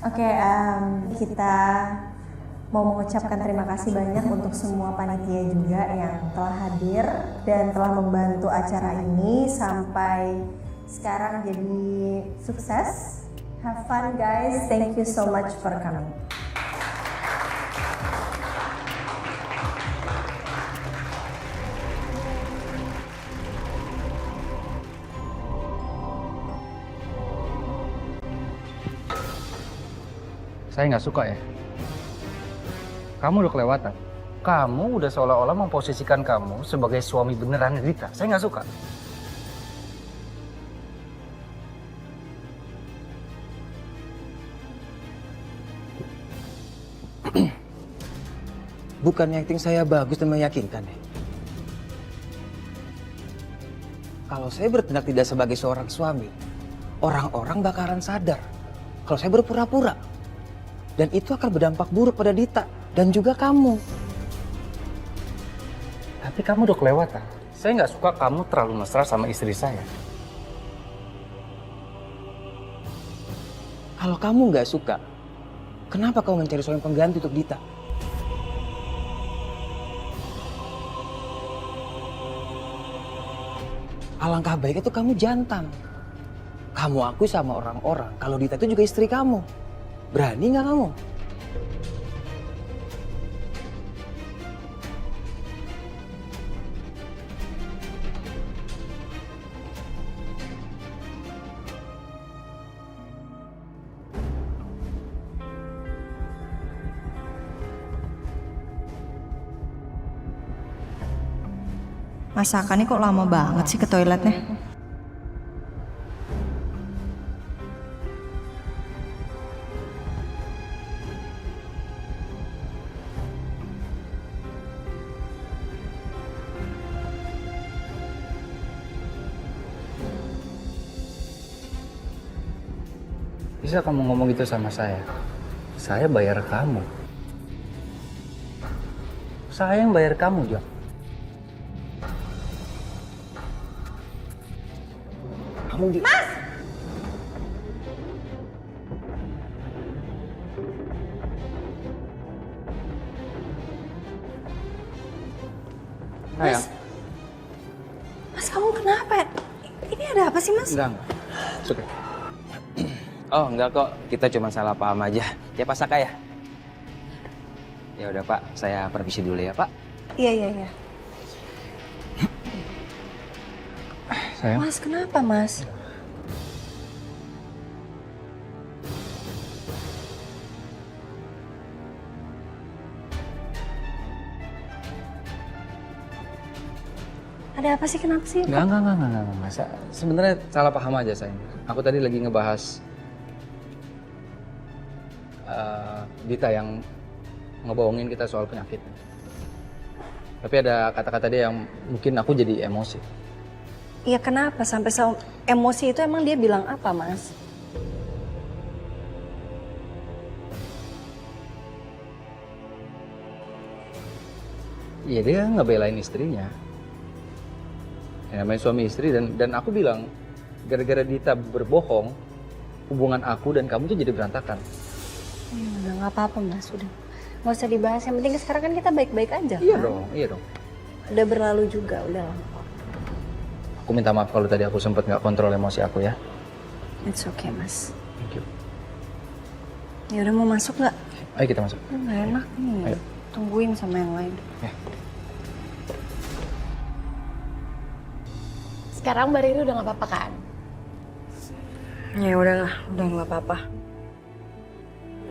Oke, kita mau mengucapkan terima kasih banyak untuk semua panitia juga yang telah hadir dan telah membantu acara ini sampai sekarang jadi sukses. Have fun guys, thank you so much for coming. Saya nggak suka ya. Kamu udah kelewatan. Kamu udah seolah-olah memposisikan kamu sebagai suami beneran Rita. Saya nggak suka. Bukannya acting saya bagus dan meyakinkan ya? Kalau saya bertindak tidak sebagai seorang suami, orang-orang bakalan sadar kalau saya berpura-pura. Dan itu akan berdampak buruk pada Dita dan juga kamu. Tapi kamu udah kelewatan. Saya nggak suka kamu terlalu mesra sama istri saya. Kalau kamu nggak suka, kenapa kamu mencari suami pengganti untuk Dita? Alangkah baiknya tuh kamu jantan. Kamu akui sama orang-orang kalau Dita itu juga istri kamu. Berani nggak kamu? Masakannya kok lama banget sih ke toiletnya? Bisa kamu ngomong gitu sama saya? Saya bayar kamu. Saya yang bayar kamu, Jo. Mas! Sayang. Mas, kamu kenapa? Ini ada apa sih, Mas? Enggak. Oke. Oh, enggak kok. Kita cuma salah paham aja. Ya Pak Saka ya? Ya udah Pak, saya permisi dulu ya Pak. Iya. Sayang. Mas, kenapa, Mas? Ada apa sih? Kenapa sih? Enggak. Sebenarnya salah paham aja, sayang. Aku tadi lagi ngebahas Dita yang ngebohongin kita soal penyakit. Tapi ada kata-kata dia yang mungkin aku jadi emosi. Iya, kenapa? Sampai emosi itu emang dia bilang apa, Mas? Iya, dia ngebelain istrinya. Ya, namanya suami istri dan aku bilang gara-gara Dita berbohong, hubungan aku dan kamu tuh jadi berantakan. Ya udah, nggak apa-apa, Mas. Udah, nggak usah dibahas. Yang penting sekarang kan kita baik-baik aja. Iya kan? dong. Udah berlalu juga, udah lah. Aku minta maaf kalau tadi aku sempat nggak kontrol emosi aku ya. It's okay, Mas. Thank you. Ya udah, mau masuk nggak? Ayo kita masuk. Nggak enak nih. Ayo. Tungguin sama yang lain. Ya. Sekarang Mbak Riri udah gak apa-apa kan? Ya udahlah, udah nggak apa-apa.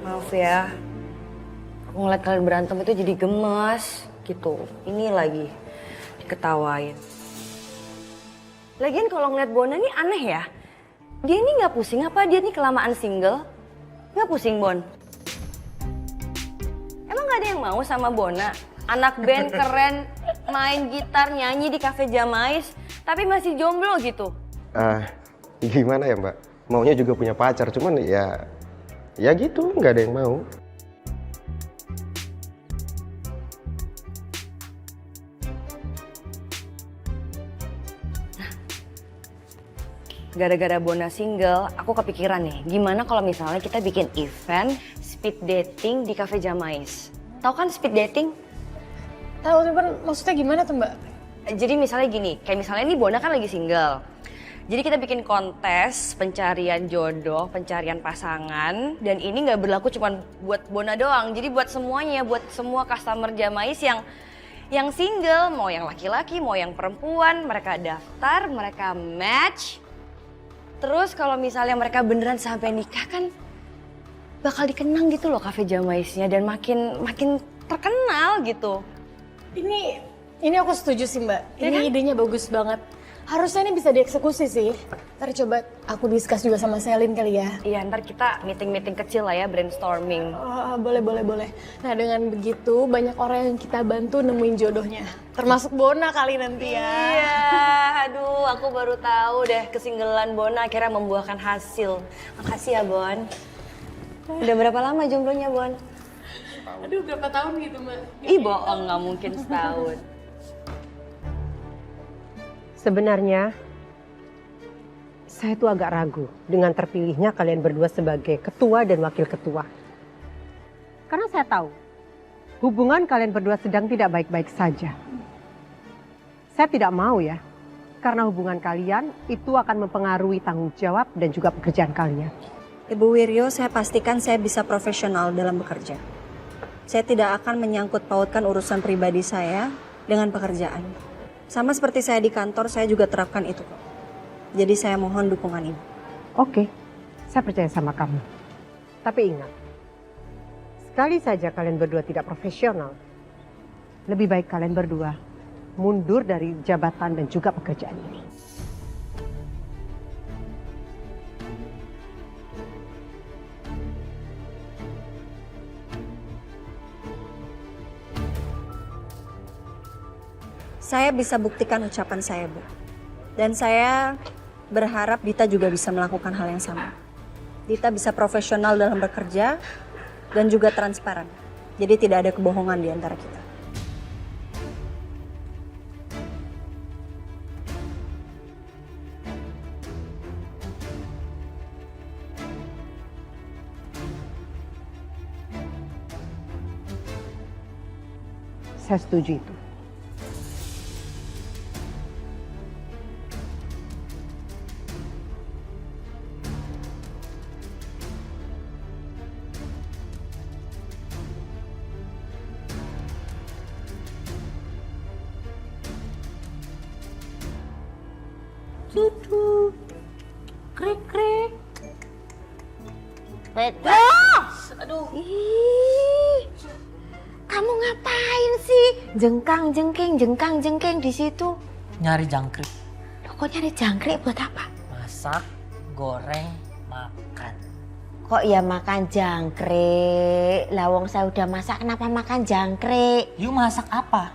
Maaf ya, aku ngeliat kalian berantem itu jadi gemes gitu. Ini lagi diketawain. Lagian kalau ngeliat Bona nih aneh ya. Dia ini nggak pusing apa dia nih kelamaan single? Nggak pusing, Bon? Emang nggak ada yang mau sama Bona? Anak band keren, main gitar, nyanyi di kafe Jamais, tapi masih jomblo gitu. Gimana ya Mbak? Maunya juga punya pacar, cuman ya gitu, nggak ada yang mau. gara-gara Bona single, aku kepikiran nih, gimana kalau misalnya kita bikin event speed dating di Cafe Jamais. Tahu kan speed dating? Tahu, cuman maksudnya gimana tuh Mbak? Jadi misalnya gini, kayak misalnya ini Bona kan lagi single. Jadi kita bikin kontes pencarian jodoh, pencarian pasangan, dan ini nggak berlaku cuma buat Bona doang. Jadi buat semuanya, buat semua customer Jamais yang single, mau yang laki-laki, mau yang perempuan, mereka daftar, mereka match. Terus kalau misalnya mereka beneran sampai nikah kan bakal dikenang gitu loh Cafe Jamaisnya dan makin terkenal gitu. Ini aku setuju sih Mbak. Ya Ini kan? idenya bagus banget. Harusnya ini bisa dieksekusi sih. Ntar coba aku discuss juga sama Selin kali ya. Iya, ntar kita meeting-meeting kecil lah ya, brainstorming. Boleh. Nah dengan begitu banyak orang yang kita bantu nemuin jodohnya. Termasuk Bona kali nanti ya. Iya, aduh aku baru tahu deh kesinggelan Bona akhirnya membuahkan hasil. Makasih ya Bon. Udah berapa lama jomblonya Bon? Aduh berapa tahun gitu Mbak? Ih bohong, nggak mungkin setahun. Sebenarnya, saya tuh agak ragu dengan terpilihnya kalian berdua sebagai ketua dan wakil ketua. Karena saya tahu, hubungan kalian berdua sedang tidak baik-baik saja. Saya tidak mau ya, karena hubungan kalian itu akan mempengaruhi tanggung jawab dan juga pekerjaan kalian. Ibu Wiryo, saya pastikan saya bisa profesional dalam bekerja. Saya tidak akan menyangkut pautkan urusan pribadi saya dengan pekerjaan. Sama seperti saya di kantor, saya juga terapkan itu kok. Jadi saya mohon dukungan Ibu. Oke, saya percaya sama kamu. Tapi ingat, sekali saja kalian berdua tidak profesional, lebih baik kalian berdua mundur dari jabatan dan juga pekerjaan ini. Saya bisa buktikan ucapan saya, Bu. Dan saya berharap Dita juga bisa melakukan hal yang sama. Dita bisa profesional dalam bekerja dan juga transparan. Jadi tidak ada kebohongan di antara kita. Saya setuju itu. Tutu, krek. Aduh. Ih, kamu ngapain sih? Jengkang di situ. Nyari jangkrik. Loh, kok nyari jangkrik buat apa? Masak, goreng, makan. Kok ya makan jangkrik? Lawong saya udah masak, kenapa makan jangkrik? You masak apa?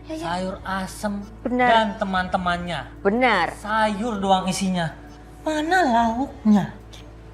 Ya. Sayur asem Benar. dan teman-temannya. Benar. Sayur doang isinya. Mana lauknya?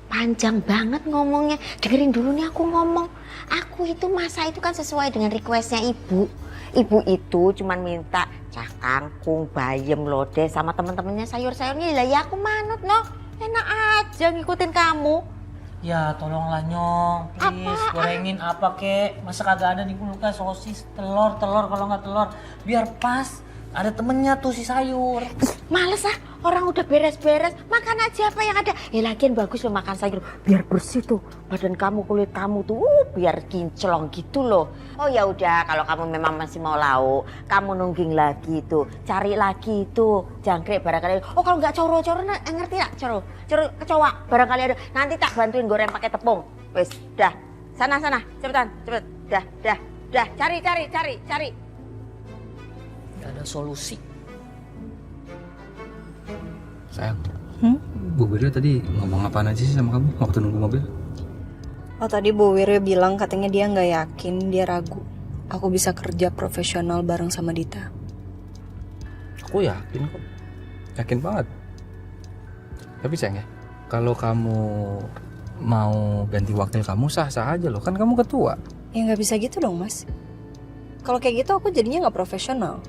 Panjang banget ngomongnya. Dengerin dulu nih aku ngomong. Aku itu masak itu kan sesuai dengan requestnya ibu. Ibu itu cuman minta cah kangkung, bayam, lodeh sama temen-temennya sayur-sayurnya. Lah ya aku manut loh. Enak aja ngikutin kamu. Ya tolonglah Nyong, please gorengin apa kek. Masa kagak ada di kulkas sosis, telur kalau nggak telur. Biar pas, ada temennya tuh si sayur. Males ah, orang udah beres-beres, makan aja apa yang ada. Ya lagian bagus lo makan sayur, biar bersih tuh badan kamu, kulit kamu tuh, biar kinclong gitu loh. Oh ya udah, kalau kamu memang masih mau lauk, kamu nungging lagi tuh, cari lagi tuh jangkrik barangkali. Oh kalau nggak coro-coro, ngerti nggak coro kecoa barangkali ada. Nanti tak bantuin goreng pakai tepung. Wes, dah, sana cepetan, dah, cari. Gak ada solusi. Sayang, Bu Wiryo tadi ngomong apaan aja sih sama kamu waktu nunggu mobil? Oh tadi Bu Wiryo bilang katanya dia nggak yakin, dia ragu. Aku bisa kerja profesional bareng sama Dita. Aku yakin kok, yakin banget. Tapi sayang ya, kalau kamu mau ganti wakil kamu sah-sah aja loh, kan kamu ketua. Ya nggak bisa gitu dong Mas. Kalau kayak gitu aku jadinya nggak profesional.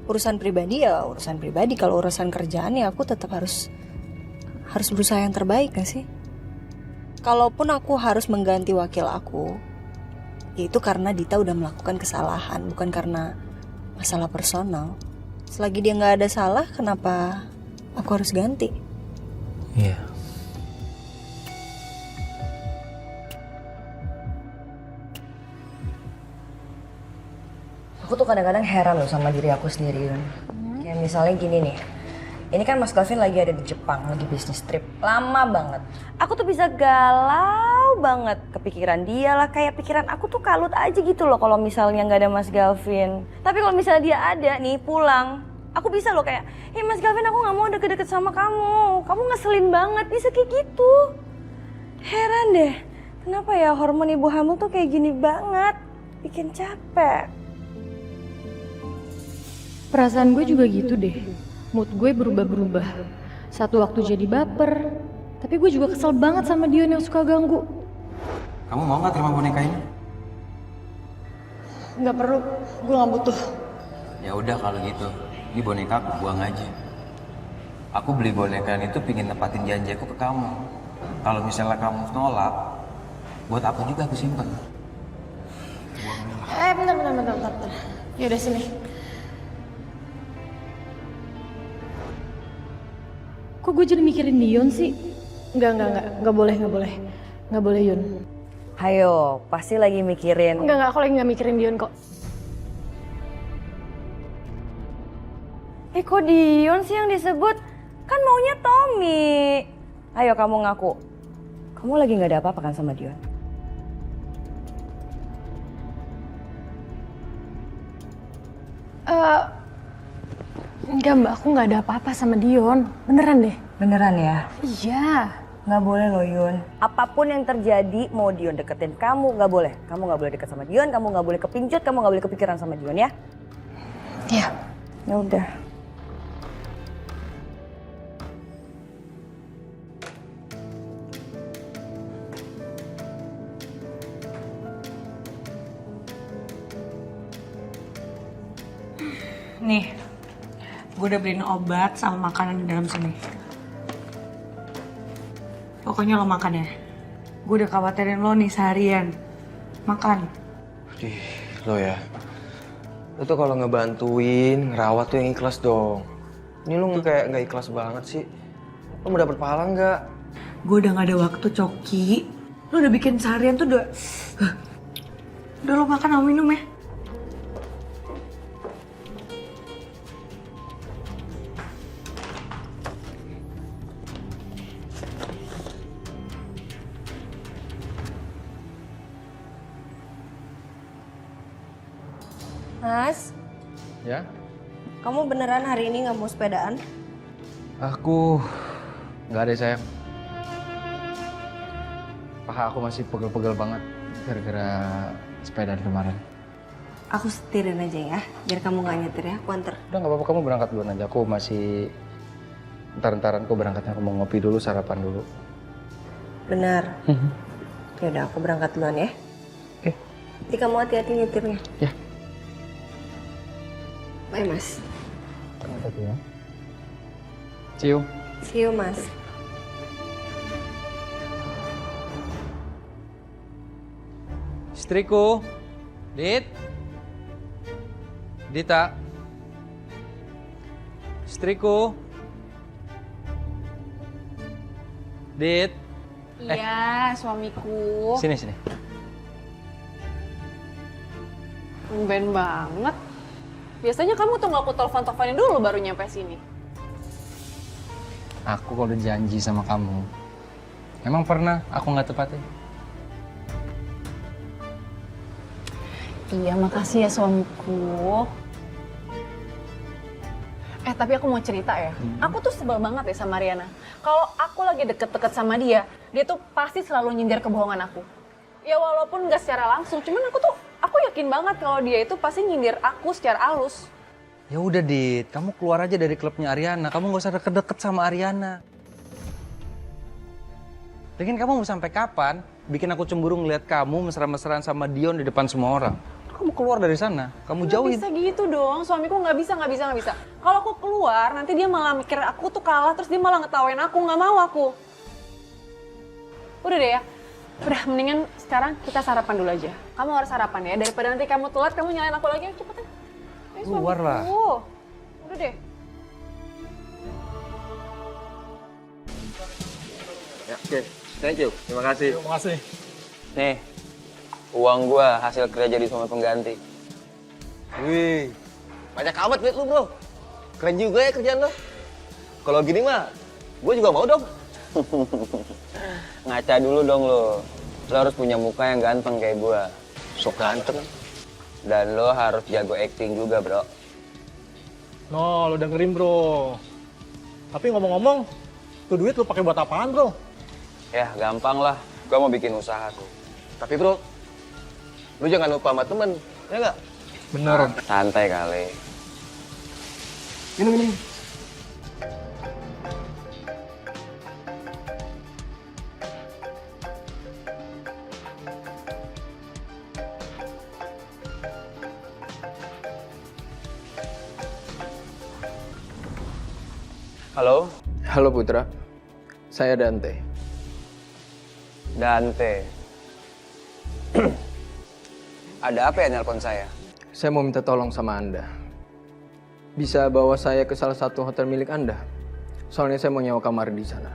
Urusan pribadi ya urusan pribadi, kalau urusan kerjaan ya aku tetap harus harus berusaha yang terbaik gak sih? Kalaupun aku harus mengganti wakil aku, itu karena Dita udah melakukan kesalahan, bukan karena masalah personal. Selagi dia nggak ada salah, kenapa aku harus ganti? Iya. Aku tuh kadang-kadang heran loh sama diri aku sendiri, Yun. Kayak misalnya gini nih. Ini kan Mas Galvin lagi ada di Jepang, lagi bisnis trip. Lama banget. Aku tuh bisa galau banget. Kepikiran dia lah, kayak pikiran aku tuh kalut aja gitu loh kalau misalnya nggak ada Mas Galvin. Tapi kalau misalnya dia ada nih, pulang. Aku bisa loh kayak, Mas Galvin, aku nggak mau deket-deket sama kamu. Kamu ngeselin banget, bisa kayak gitu. Heran deh, kenapa ya hormon ibu hamil tuh kayak gini banget. Bikin capek. Perasaan gue juga gitu deh. Mood gue berubah-berubah. Satu waktu jadi baper. Tapi gue juga kesel banget sama Dion yang suka ganggu. Kamu mau nggak terima boneka ini? Nggak perlu, gue nggak butuh. Ya udah kalau gitu, ini boneka aku buang aja. Aku beli boneka itu pingin nepatin janji aku ke kamu. Kalau misalnya kamu nolak, buat apa juga aku simpen. Bentar. Yaudah sini. Kok gue jadi mikirin Dion sih? Nggak boleh Yun. Hayo, pasti lagi mikirin. Enggak, aku lagi nggak mikirin Dion kok. Kok Dion sih yang disebut? Kan maunya Tommy. Ayo kamu ngaku. Kamu lagi nggak ada apa-apa kan sama Dion? Enggak mbak, aku nggak ada apa-apa sama Dion. Beneran deh. Beneran ya? Iya. Nggak boleh loh Yun. Apapun yang terjadi, mau Dion deketin kamu, nggak boleh. Kamu nggak boleh deket sama Dion, kamu nggak boleh kepincut, kamu nggak boleh kepikiran sama Dion ya? Iya. Ya udah. Nih, gue udah beliin obat sama makanan di dalam sini. Pokoknya lo makan ya. Gue udah khawatirin lo nih seharian. Makan. Lo ya. Lo tuh kalau ngebantuin, ngerawat tuh yang ikhlas dong. Ini lo kayak nggak ikhlas banget sih. Lo mau dapet pahala nggak? Gue udah gak ada waktu, Coki. Lo udah bikin seharian tuh udah lo makan sama minum ya. Mas, Ya? kamu beneran hari ini nggak mau sepedaan? Aku nggak ada sayang. Paha aku masih pegel-pegel banget gara-gara sepedaan kemarin. Aku setirin aja ya, biar kamu nggak nyetir ya, aku anter. Udah nggak apa-apa, kamu berangkat duluan aja. Aku masih ntar-ntaran aku berangkatnya. Aku mau ngopi dulu, sarapan dulu. Benar. Ya udah, aku berangkat duluan ya. Oke. Nanti kamu hati-hati nyetirnya. Ya. Bye Mas. Hati-hati ya. See you. See you Mas. Istriku, Dita. Istriku. Dit. Iya, suamiku. Sini. Tumben banget. Biasanya kamu tuh nggak aku telepon-teleponin dulu baru nyampe sini. Aku kalau udah janji sama kamu, emang pernah aku nggak tepatin? Iya, makasih ya suamiku. Tapi aku mau cerita ya. Aku tuh sebel banget ya sama Riana. Kalau aku lagi deket-deket sama dia tuh pasti selalu nyindir kebohongan aku. Ya walaupun nggak secara langsung, cuman aku yakin banget kalau dia itu pasti nyindir aku secara halus. Ya udah Dit, kamu keluar aja dari klubnya Ariana. Kamu nggak usah deket-deket sama Ariana. Lagian kamu mau sampai kapan bikin aku cemburu ngeliat kamu mesra-mesraan sama Dion di depan semua orang? kamu keluar dari sana, kamu Nggak jauhin. bisa gitu dong, suamiku nggak bisa. Kalau aku keluar, nanti dia malah mikir aku tuh kalah, terus dia malah ngetawain aku, nggak mau aku. Udah deh ya, udah mendingan sekarang kita sarapan dulu aja. Kamu harus sarapan ya, daripada nanti kamu telat, kamu nyalain aku lagi, cepetan. Ayo, Keluar lah. Udah deh. Ya, oke. Thank you. Terima kasih. Terima kasih. Nih, uang gua hasil kerja jadi suami pengganti. Wih, banyak amat duit lu bro. Keren juga ya kerjaan lo. Kalau gini mah, gue juga mau dong. Ngaca dulu dong lo. Lo harus punya muka yang ganteng kayak gua. Sok ganteng. Dan lo harus jago acting juga, bro. No, lo dengerin bro. Tapi ngomong-ngomong, tuh duit lo pakai buat apaan bro? Ya, gampang lah. Gua mau bikin usaha tuh. Tapi bro, lo jangan lupa sama temen, ya nggak? Bener. Santai kali. Minum. Halo? Halo Putra, saya Dante. Dante. Ada apa ya nelpon saya? Saya mau minta tolong sama Anda. Bisa bawa saya ke salah satu hotel milik Anda? Soalnya saya mau nyewa kamar di sana.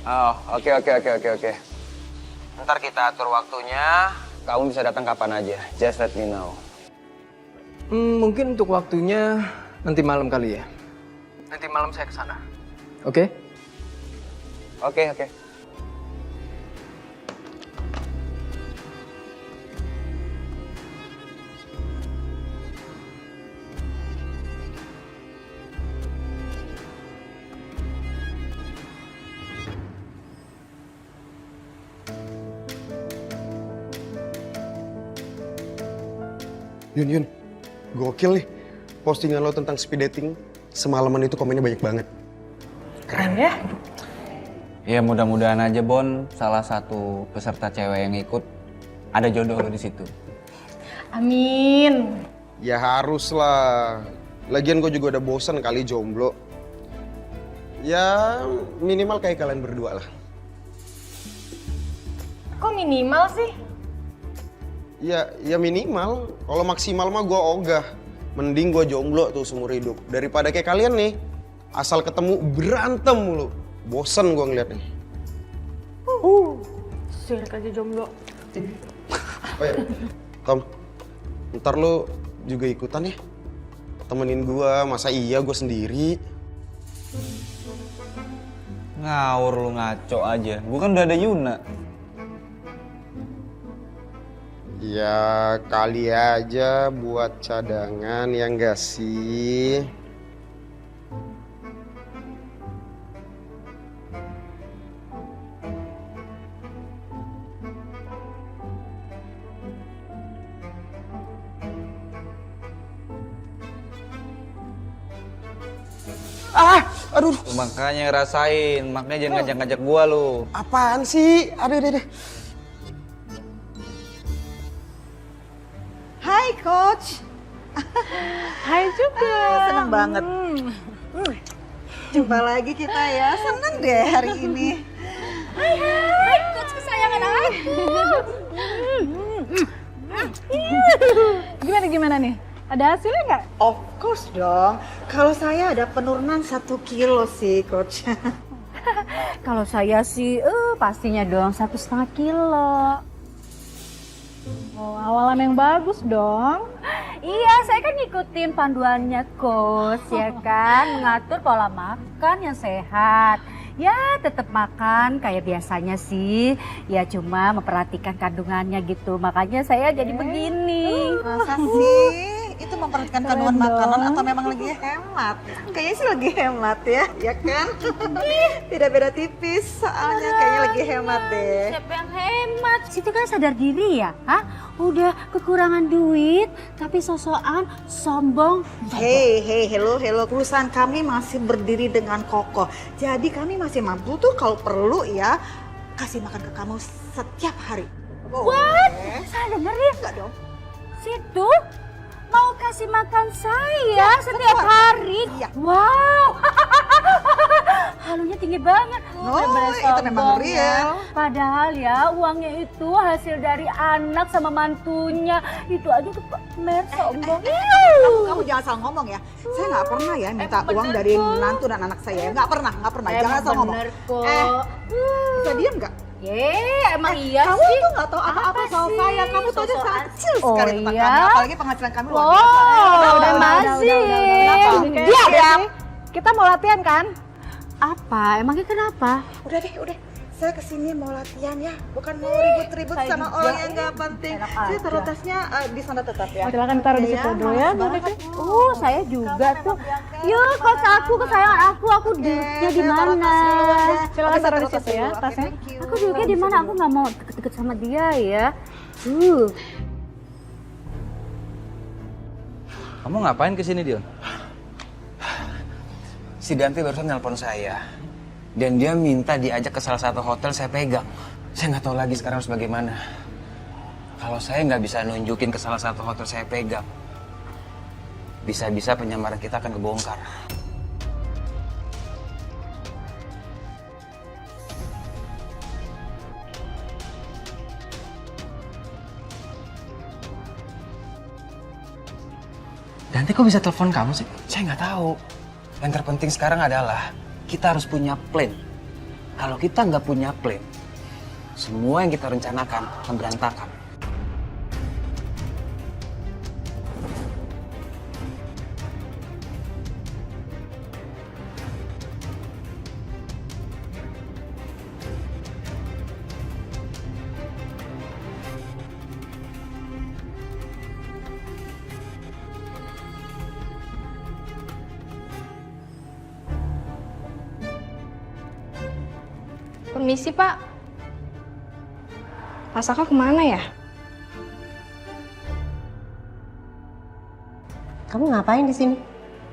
Oh, oke. Ntar kita atur waktunya. Kamu bisa datang kapan aja. Just let me know. Mungkin untuk waktunya nanti malam kali ya. Nanti malam saya ke sana. Oke? Oke. Yun, gokil nih. Postingan lo tentang speed dating semalaman itu komennya banyak banget. Keren ya? Ya mudah-mudahan aja Bon, salah satu peserta cewek yang ikut ada jodoh lo di situ. Amin. Ya harus lah. Lagian gue juga udah bosan kali jomblo. Ya minimal kayak kalian berdua lah. Kok minimal sih? Ya minimal. Kalau maksimal mah gue ogah. Mending gue jomblo tuh seumur hidup. Daripada kayak kalian nih, asal ketemu berantem mulu. Bosen gue ngeliatnya. Sirik aja jomblo. Oh ya, Tom. Ntar lo juga ikutan ya. Temenin gue, masa iya gue sendiri. Ngawur lu ngaco aja, gue kan udah ada Yuna. Ya kali aja buat cadangan ya enggak sih? Aduh. Makanya rasain, makanya jangan ngajak-ngajak gua lu. Apaan sih? Aduh, deh. Hai Coach. Hai juga. Senang banget. Jumpa lagi kita ya. Senang deh hari ini. Hai, coach kesayangan aku. Gimana nih? Ada hasilnya nggak? Of course dong. Kalau saya ada penurunan 1 kilo sih, Coach. Kalau saya sih, pastinya dong 1,5 kilo. Oh, awalan yang bagus dong. Iya, saya kan ngikutin panduannya Coach, ya kan? Mengatur pola makan yang sehat. Ya, tetap makan kayak biasanya sih. Ya cuma memperhatikan kandungannya gitu. Makanya saya jadi begini. Masa sih? Itu memperhatikan kandungan makanan atau memang lagi hemat? Kayaknya sih lagi hemat ya, ya kan? Tidak beda tipis, soalnya kayaknya lagi hemat deh. Siapa yang hemat? Situ kan sadar diri ya? Hah? Udah kekurangan duit, tapi sosokan sombong. Hello. Perusahaan kami masih berdiri dengan kokoh. Jadi kami masih mampu tuh kalau perlu ya kasih makan ke kamu setiap hari. What? Salah denger ya? Enggak dong. Situ mau kasih makan saya setiap hari. Iya. Wow. Halunya tinggi banget. Bener-bener itu memang sombong real. ya. Padahal ya uangnya itu hasil dari anak sama mantunya. Itu aja tuh pamer sombong. Kamu jangan salah ngomong ya. Saya nggak pernah ya minta uang dari menantu dan anak saya. Nggak pernah. Jangan salah ngomong. Bener kok. Bisa diam nggak? Emang iya kamu sih? Kamu tuh nggak tahu apa-apa soal saya. Kamu tuh aja sangat kecil sekali tentang iya? kami. Apalagi penghasilan kami luar biasa. Udah masih. Dia diam. Kita mau latihan kan? Apa? Emangnya kenapa? Udah deh, udah. Saya kesini mau latihan ya, bukan mau ribut-ribut sama orang yang nggak penting. Saya taruh tasnya di sana tetap ya. Silakan taruh di situ dulu ya. Saya juga tuh. Yuk, kos aku, kesayangan aku duduknya di mana? Silakan taruh di situ ya, tasnya. Aku duduknya di mana? Aku nggak mau deket-deket sama dia ya. Kamu ngapain kesini, Dion? Si Dante barusan nelpon saya. Dan dia minta diajak ke salah satu hotel saya pegang. Saya nggak tahu lagi sekarang harus bagaimana. Kalau saya nggak bisa nunjukin ke salah satu hotel saya pegang, bisa-bisa penyamaran kita akan kebongkar. Dante kok bisa telepon kamu sih? Saya nggak tahu. Yang terpenting sekarang adalah kita harus punya plan. Kalau kita nggak punya plan, semua yang kita rencanakan akan berantakan. Permisi Pak. Pak Saka kemana ya? Kamu ngapain di sini?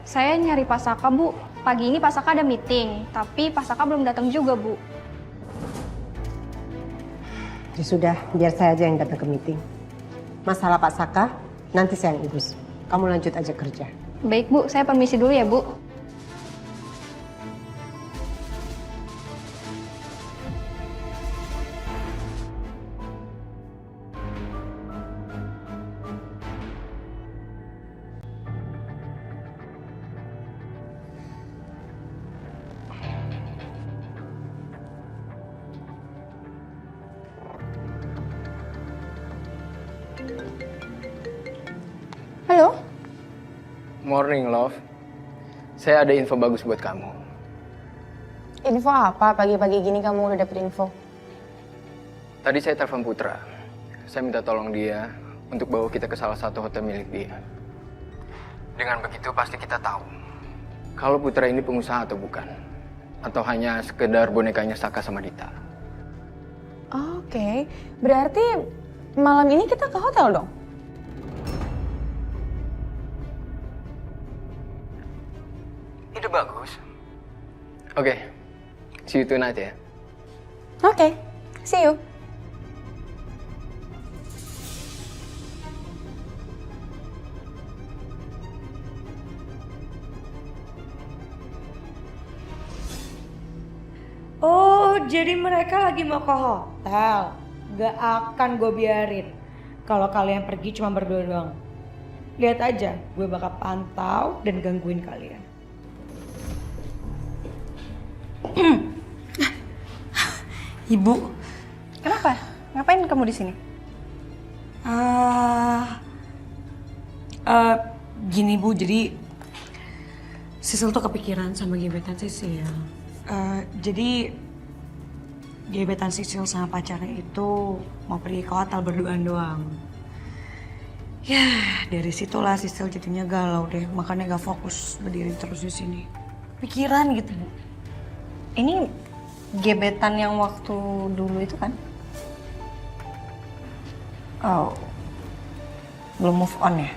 Saya nyari Pak Saka, Bu. Pagi ini Pak Saka ada meeting, tapi Pak Saka belum datang juga, Bu. Ya sudah, biar saya aja yang datang ke meeting. Masalah Pak Saka, nanti saya yang urus. Kamu lanjut aja kerja. Baik, Bu. Saya permisi dulu ya, Bu. Halo? Morning, love. Saya ada info bagus buat kamu. Info apa? Pagi-pagi gini kamu udah dapet info? Tadi saya telepon Putra. Saya minta tolong dia untuk bawa kita ke salah satu hotel milik dia. Dengan begitu pasti kita tahu kalau Putra ini pengusaha atau bukan. Atau hanya sekedar bonekanya Saka sama Dita. Oke, berarti malam ini kita ke hotel dong? Ide bagus. Oke, see you tonight ya. Oke, see you. Oh, jadi mereka lagi mau ke hotel. Gak akan gue biarin. Kalau kalian pergi cuma berdua doang. Lihat aja, gue bakal pantau dan gangguin kalian. Ibu, Kenapa? Ngapain kamu di sini? Gini Bu, jadi Sisil tuh kepikiran sama gebetan Sisil. Jadi gebetan Sisil sama pacarnya itu mau pergi ke hotel berduaan doang. Ya, dari situlah Sisil jadinya galau deh, makanya gak fokus berdiri terus di sini. Pikiran gitu, Bu. Ini gebetan yang waktu dulu itu kan? Oh, belum move on ya?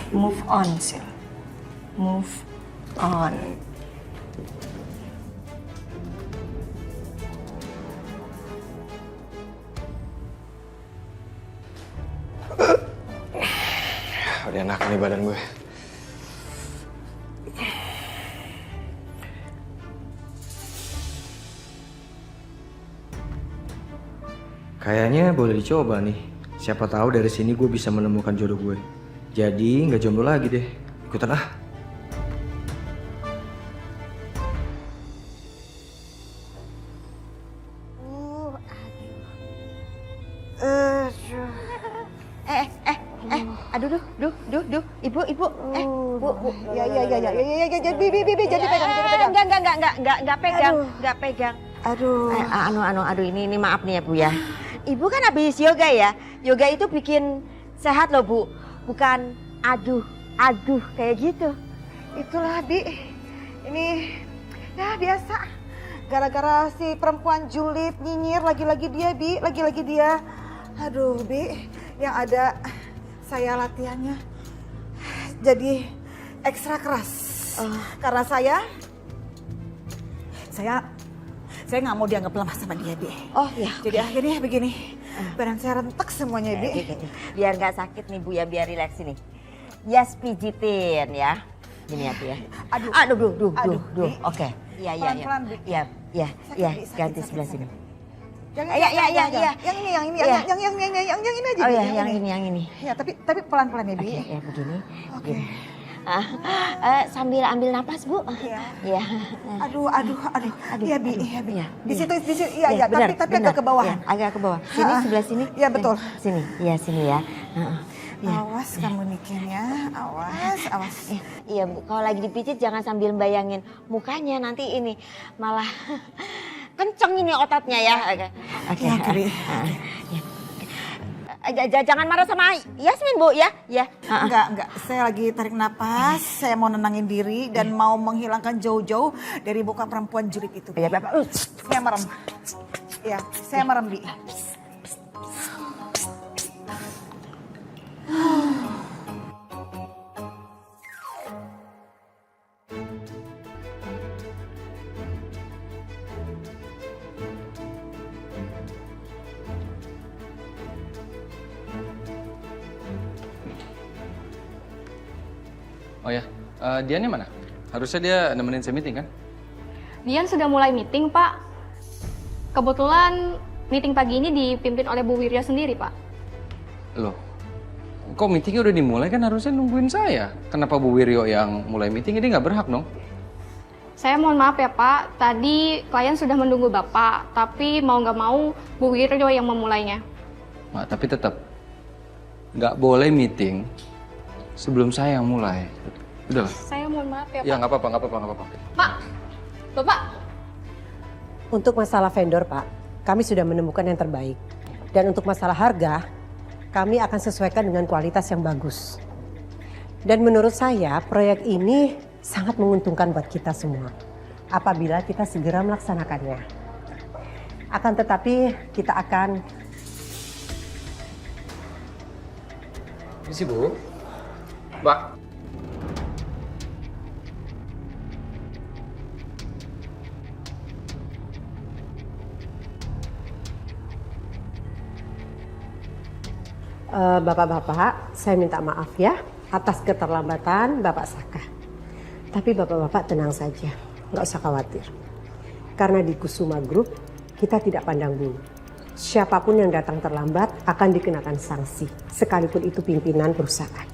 Move on, Sil. Move on. Gak enak nih badan gue. Kayaknya boleh dicoba nih. Siapa tahu dari sini gue bisa menemukan jodoh gue. Jadi nggak jomblo lagi deh. Ikutan ah. Aduh, ibu, bu, Ya, Bi, jadi pegang. Enggak pegang. Aduh, ini maaf nih ya Bu ya. Ibu kan habis yoga ya. Yoga itu bikin sehat loh Bu. Bukan aduh kayak gitu. Itulah, Bi. Ini ya biasa. Gara-gara si perempuan julid nyinyir lagi-lagi dia, Bi. Lagi-lagi dia. Aduh, Bi. Yang ada saya latihannya jadi ekstra keras. Karena saya nggak mau dianggap lemah sama dia, Bi. Oh ya. Jadi akhirnya begini, badan saya rentek semuanya, Bi. Biar nggak sakit nih Bu ya, biar rileks ini. Yes, pijitin ya. Gini ya Bu ya. Aduh. Oke. Iya. Pelan-pelan, Bi. Iya. Ganti sebelah sini. Yang ini aja. Oh ya, yang ini. Ya, tapi pelan-pelan ya, Bi. Ya begini. Oke. Sambil ambil napas Bu. Iya. Aduh. Iya, Bi. Di situ. Iya, tapi agak ke bawah. Agak ke bawah. Sini sebelah sini. Iya, betul. Sini. Iya, sini ya. Awas kamu Niken, awas. Iya Bu, kalau lagi dipijit jangan sambil bayangin mukanya, nanti ini malah kenceng ini ototnya ya. Oke. Jangan marah sama Yasmin Bu ya. Enggak. Saya lagi tarik napas, saya mau nenangin diri dan mau menghilangkan jauh-jauh dari muka perempuan julid itu. Saya merem. Ya, saya merem, Bi. Oh ya, Diannya mana? Harusnya dia nemenin saya meeting kan? Dian sudah mulai meeting, Pak. Kebetulan meeting pagi ini dipimpin oleh Bu Wirya sendiri, Pak. Loh, kok meetingnya udah dimulai kan harusnya nungguin saya. Kenapa Bu Wiryo yang mulai meeting? Ini nggak berhak dong. Saya mohon maaf ya, Pak. Tadi klien sudah menunggu Bapak, tapi mau nggak mau Bu Wiryo yang memulainya. Nah, tapi tetap nggak boleh meeting sebelum saya yang mulai. Udah lah. Saya mohon maaf ya, Pak. Ya nggak apa-apa. Pak, Bapak. Untuk masalah vendor, Pak, kami sudah menemukan yang terbaik. Dan untuk masalah harga, kami akan sesuaikan dengan kualitas yang bagus. Dan menurut saya, proyek ini sangat menguntungkan buat kita semua. Apabila kita segera melaksanakannya. Akan tetapi, kita akan... Misi Bu. Mbak. Bapak-bapak, saya minta maaf ya atas keterlambatan Bapak Saka. Tapi bapak-bapak tenang saja, nggak usah khawatir. Karena di Kusuma Group, kita tidak pandang bulu. Siapapun yang datang terlambat akan dikenakan sanksi, sekalipun itu pimpinan perusahaan.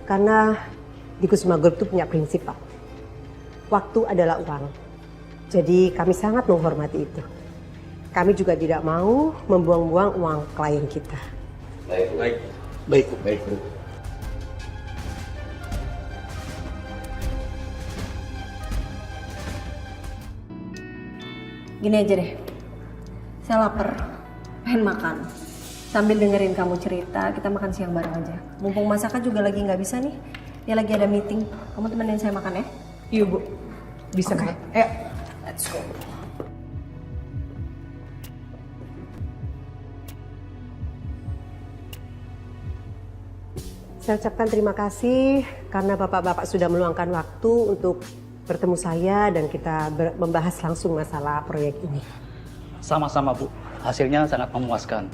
Karena di Kusuma Group itu punya prinsip, Pak. Waktu adalah uang. Jadi kami sangat menghormati itu. Kami juga tidak mau membuang-buang uang klien kita. Baik, Bu. Gini aja deh, saya lapar, pengen makan. Sambil dengerin kamu cerita, kita makan siang bareng aja. Mumpung masakan juga lagi nggak bisa nih, dia lagi ada meeting. Kamu temenin saya makan ya? Iya Bu, bisa Oke. banget. Ayo, let's go. Saya ucapkan terima kasih karena Bapak-Bapak sudah meluangkan waktu untuk bertemu saya dan kita membahas langsung masalah proyek ini. Sama-sama Bu, hasilnya sangat memuaskan.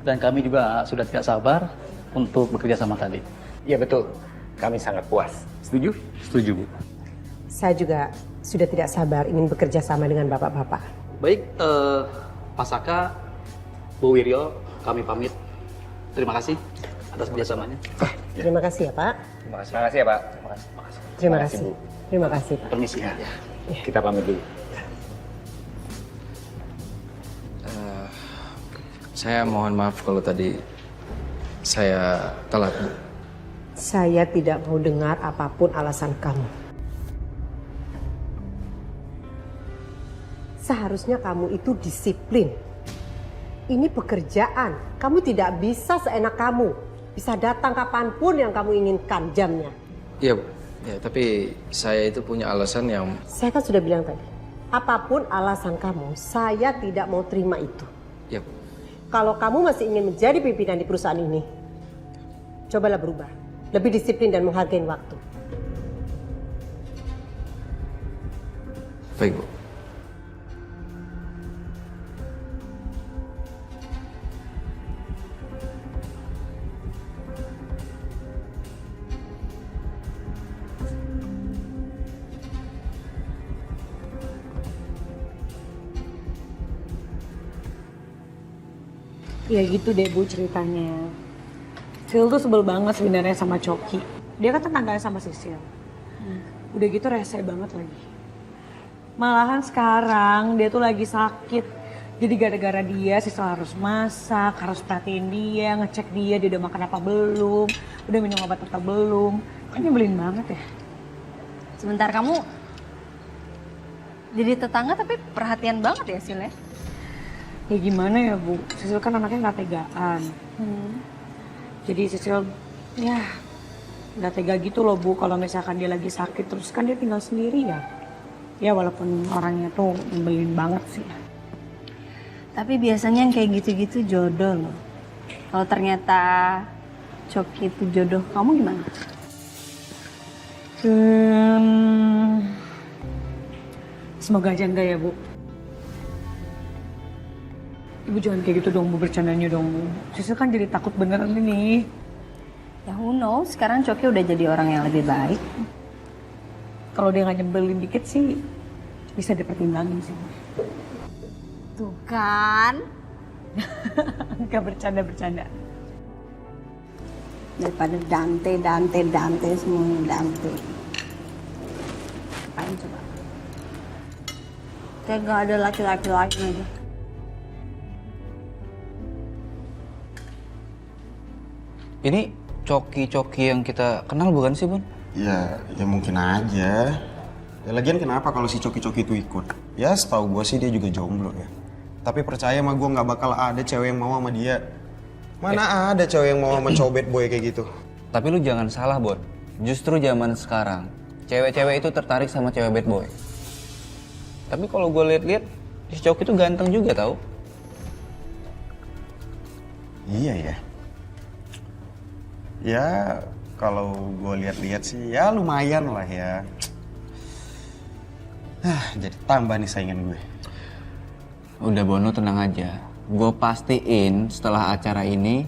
Dan kami juga sudah tidak sabar untuk bekerja sama tadi. Iya betul, kami sangat puas. Setuju? Setuju Bu. Saya juga sudah tidak sabar ingin bekerja sama dengan Bapak-Bapak. Baik, Pak Saka, Bu Wiryo, kami pamit. Terima kasih atas kerjasamanya. Terima kasih ya Pak. Terima kasih ya Pak. Terima kasih. Bu. Terima kasih Pak. Permisi ya. Kita pamit dulu. Saya mohon maaf kalau tadi saya telat, Bu. Saya tidak mau dengar apapun alasan kamu. Seharusnya kamu itu disiplin. Ini pekerjaan, kamu tidak bisa seenak kamu. Bisa datang kapanpun yang kamu inginkan jamnya. Iya, Bu. Ya, tapi saya itu punya alasan yang... Saya kan sudah bilang tadi, apapun alasan kamu, saya tidak mau terima itu. Ya, Bu. Kalau kamu masih ingin menjadi pimpinan di perusahaan ini, cobalah berubah. Lebih disiplin dan menghargai waktu. Baik, Bu. Ya gitu deh Bu ceritanya. Sil tuh sebel banget sebenarnya sama Coki. Dia kan tetangganya sama Sisil. Udah gitu rese banget lagi. Malahan sekarang dia tuh lagi sakit. Jadi gara-gara dia Sisil harus masak, harus perhatiin dia, ngecek dia udah makan apa belum, udah minum obat apa belum. Kan nyebelin banget ya. Sebentar, kamu jadi tetangga tapi perhatian banget ya Sil ya? Ya gimana ya Bu, Sisil kan anaknya gak tegaan. Jadi Sisil ya gak tega gitu loh Bu kalau misalkan dia lagi sakit terus kan dia tinggal sendiri ya. Ya walaupun orangnya tuh nyebelin banget sih. Tapi biasanya yang kayak gitu-gitu jodoh loh. Kalau ternyata Coki itu jodoh kamu gimana? Semoga aja enggak ya Bu. Ibu jangan kayak gitu dong Bu, bercandanya dong Bu. Sisil kan jadi takut beneran ini. Ya who knows, sekarang Coki udah jadi orang yang lebih baik. Kalau dia nggak nyebelin dikit sih, bisa dipertimbangin sih. Tuh kan. Enggak bercanda-bercanda. Daripada Dante semuanya Dante. Apain coba? Kayak gak ada laki-laki lagi aja. Ini Coki-Coki yang kita kenal bukan sih, Bun? Ya mungkin aja. Ya lagian kenapa kalau si Coki-Coki itu ikut? Ya setahu gue sih dia juga jomblo ya. Tapi percaya sama gue nggak bakal ada cewek yang mau sama dia. Mana ada cewek yang mau sama cowok bad boy kayak gitu. Tapi lu jangan salah, Bon. Justru zaman sekarang, cewek-cewek itu tertarik sama cewek bad boy. Tapi kalau gue lihat-lihat, si Coki itu ganteng juga tau. Iya ya. Ya kalau gue lihat-lihat sih ya lumayan lah ya. Jadi tambah nih saingan gue. Udah Bon, lu tenang aja. Gue pastiin setelah acara ini,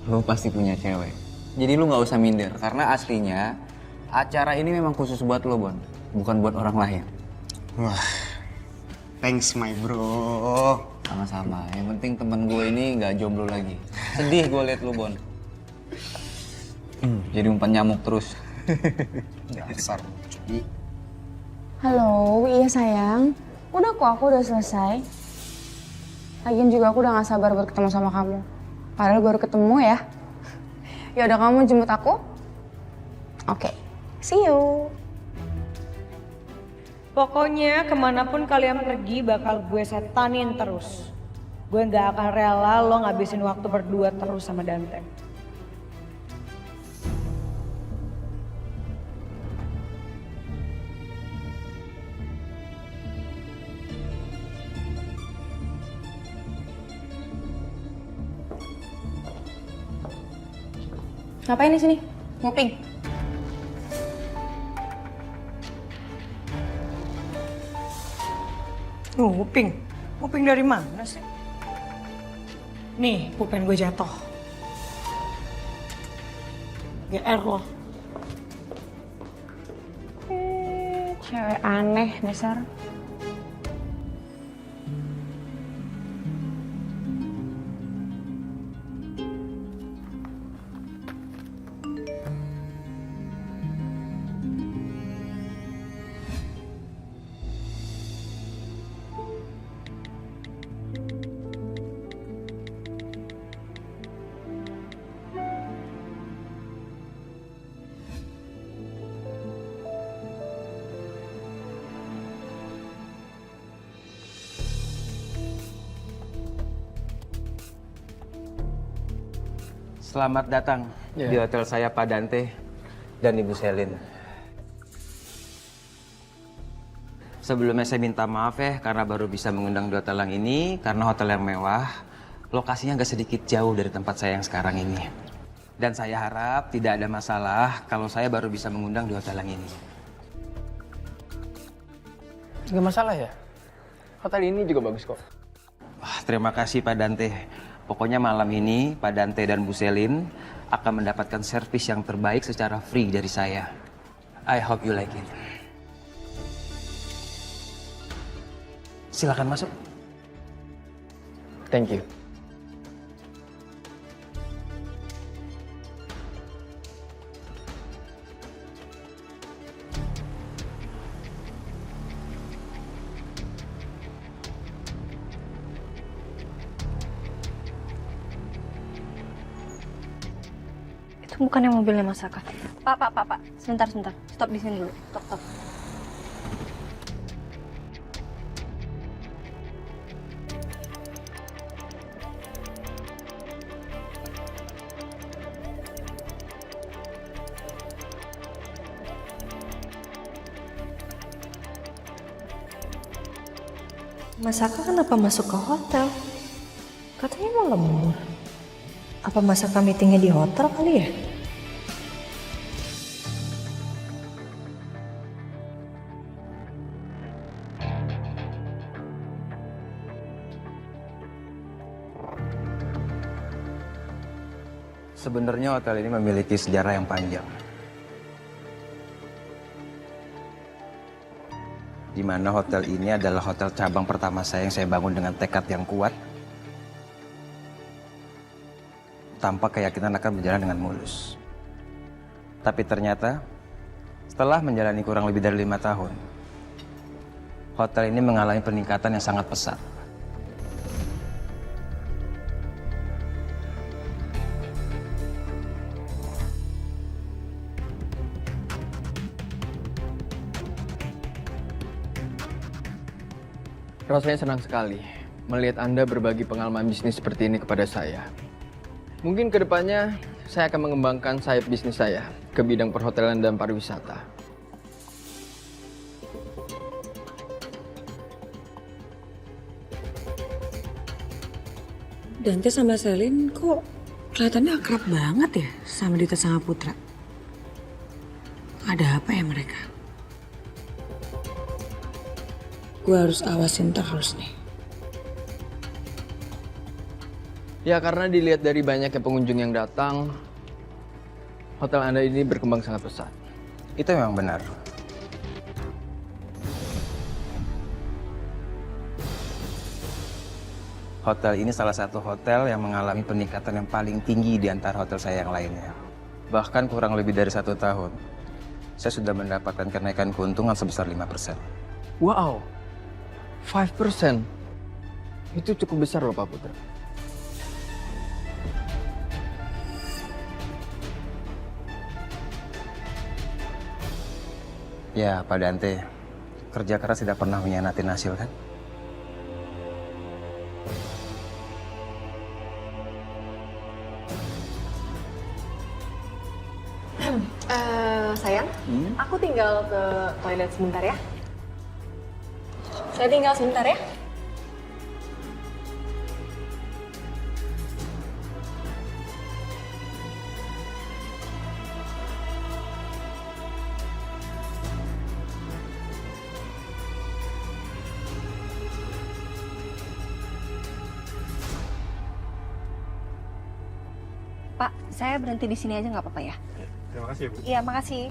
lu pasti punya cewek. Jadi lu gak usah minder, karena aslinya acara ini memang khusus buat lo, Bon. Bukan buat orang lain. Wah, thanks my bro. Sama-sama, yang penting temen gue ini gak jomblo lagi. Sedih gue liat lu, Bon. Jadi umpan nyamuk terus. Dasar. Halo, iya sayang. Udah kok, aku udah selesai. Lagian juga aku udah gak sabar buat ketemu sama kamu. Padahal baru ketemu ya. Ya udah, kamu jemput aku? Oke, see you. Pokoknya kemanapun kalian pergi bakal gue setanin terus. Gue gak akan rela lo ngabisin waktu berdua terus sama Dante. Ngapain di sini? Nguping. Nguping? Nguping dari mana sih? Nih, pulpen gue jatuh. GR loh. Cewek aneh dasar. Selamat datang di hotel saya Pak Dante dan Ibu Selin. Sebelumnya saya minta maaf ya karena baru bisa mengundang di hotel yang ini karena hotel yang mewah. Lokasinya agak sedikit jauh dari tempat saya yang sekarang ini. Dan saya harap tidak ada masalah kalau saya baru bisa mengundang di hotel yang ini. Nggak masalah ya. Hotel ini juga bagus kok. Wah, terima kasih Pak Dante. Pokoknya malam ini Pak Dante dan Bu Selin akan mendapatkan servis yang terbaik secara free dari saya. I hope you like it. Silakan masuk. Thank you. Bukan yang mobilnya Mas Raka. Pak. Sebentar. Stop di sini dulu. Stop. Mas Raka kenapa masuk ke hotel? Katanya mau lembur. Apa Mas Raka meetingnya di hotel kali ya? Sebenarnya hotel ini memiliki sejarah yang panjang. Di mana hotel ini adalah hotel cabang pertama saya yang saya bangun dengan tekad yang kuat. Tanpa keyakinan akan berjalan dengan mulus. Tapi ternyata, setelah menjalani kurang lebih dari 5 tahun, hotel ini mengalami peningkatan yang sangat pesat. Rasanya senang sekali melihat Anda berbagi pengalaman bisnis seperti ini kepada saya. Mungkin kedepannya saya akan mengembangkan sayap bisnis saya ke bidang perhotelan dan pariwisata. Dante sama Selin kok kelihatannya akrab banget ya sama Dita sama Putra. Ada apa ya mereka? Gue harus awasin terus nih. Ya karena dilihat dari banyaknya pengunjung yang datang, hotel Anda ini berkembang sangat pesat. Itu memang benar. Hotel ini salah satu hotel yang mengalami peningkatan yang paling tinggi di antara hotel saya yang lainnya. Bahkan kurang lebih dari 1 tahun, saya sudah mendapatkan kenaikan keuntungan sebesar 5%. Wow, 5%? Itu cukup besar loh Pak Putra. Ya, Pak Dante, kerja keras tidak pernah mengkhianati hasil kan? Sayang, aku tinggal ke toilet sebentar ya. Saya tinggal sebentar ya. Pak, saya berhenti di sini aja nggak apa-apa ya? Terima kasih, Bu. Iya, makasih.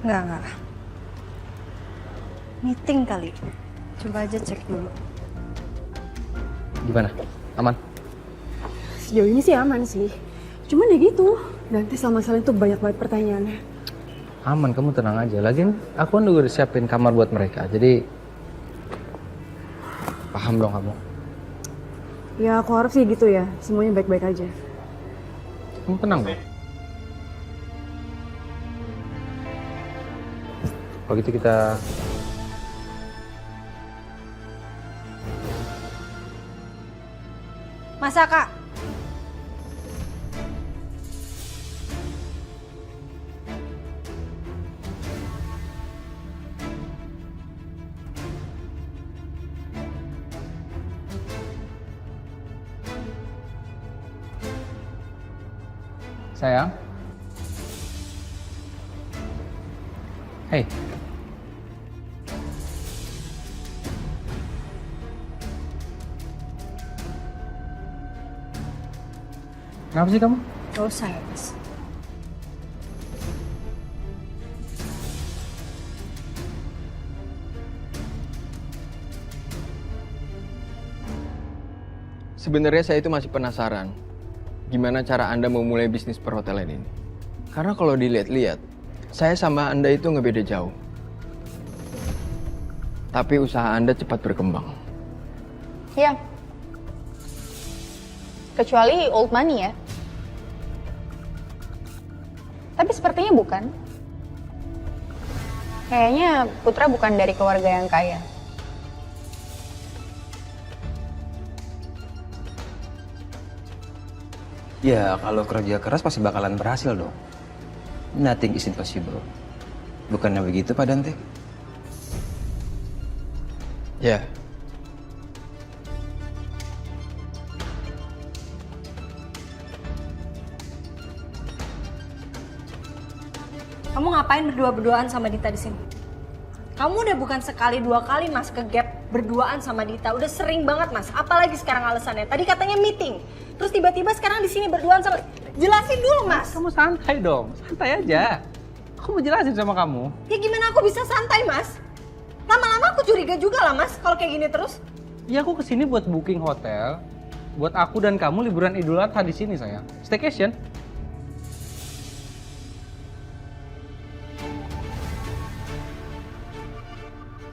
Enggak. Meeting kali. Coba aja cek dulu. Gimana? Aman? Sejauh ini sih aman sih. Cuman ya gitu, nanti sama sekali tuh banyak banget pertanyaannya. Aman, kamu tenang aja. Lagian aku kan udah siapin kamar buat mereka, jadi paham dong kamu. Ya aku harap sih gitu ya, semuanya baik-baik aja. Kamu tenang dong. Kalau gitu kita Masa, Kak? sayang. Hey. Kenapa sih kamu? Gak usah ya, Mas. Sebenarnya saya itu masih penasaran gimana cara Anda memulai bisnis perhotelan ini. Karena kalau dilihat-lihat, saya sama Anda itu nggak beda jauh. Tapi usaha Anda cepat berkembang. Iya. Kecuali old money ya. Tapi sepertinya bukan. Kayaknya Putra bukan dari keluarga yang kaya. Ya, kalau kerja keras pasti bakalan berhasil dong. Nothing is impossible. Bukannya begitu, Pak Dante? Ya. Kamu ngapain berdua-berduaan sama Dita di sini? Kamu udah bukan sekali dua kali Mas ke Gap berduaan sama Dita. Udah sering banget Mas. Apalagi sekarang alasannya. Tadi katanya meeting. Terus tiba-tiba sekarang di sini berduaan sama. Jelasin dulu Mas. Kamu santai dong, santai aja. Aku mau jelasin sama kamu. Ya gimana aku bisa santai Mas? Lama-lama aku curiga juga lah Mas kalau kayak gini terus. Ya aku kesini buat booking hotel, buat aku dan kamu liburan Idul Adha di sini sayang. Staycation.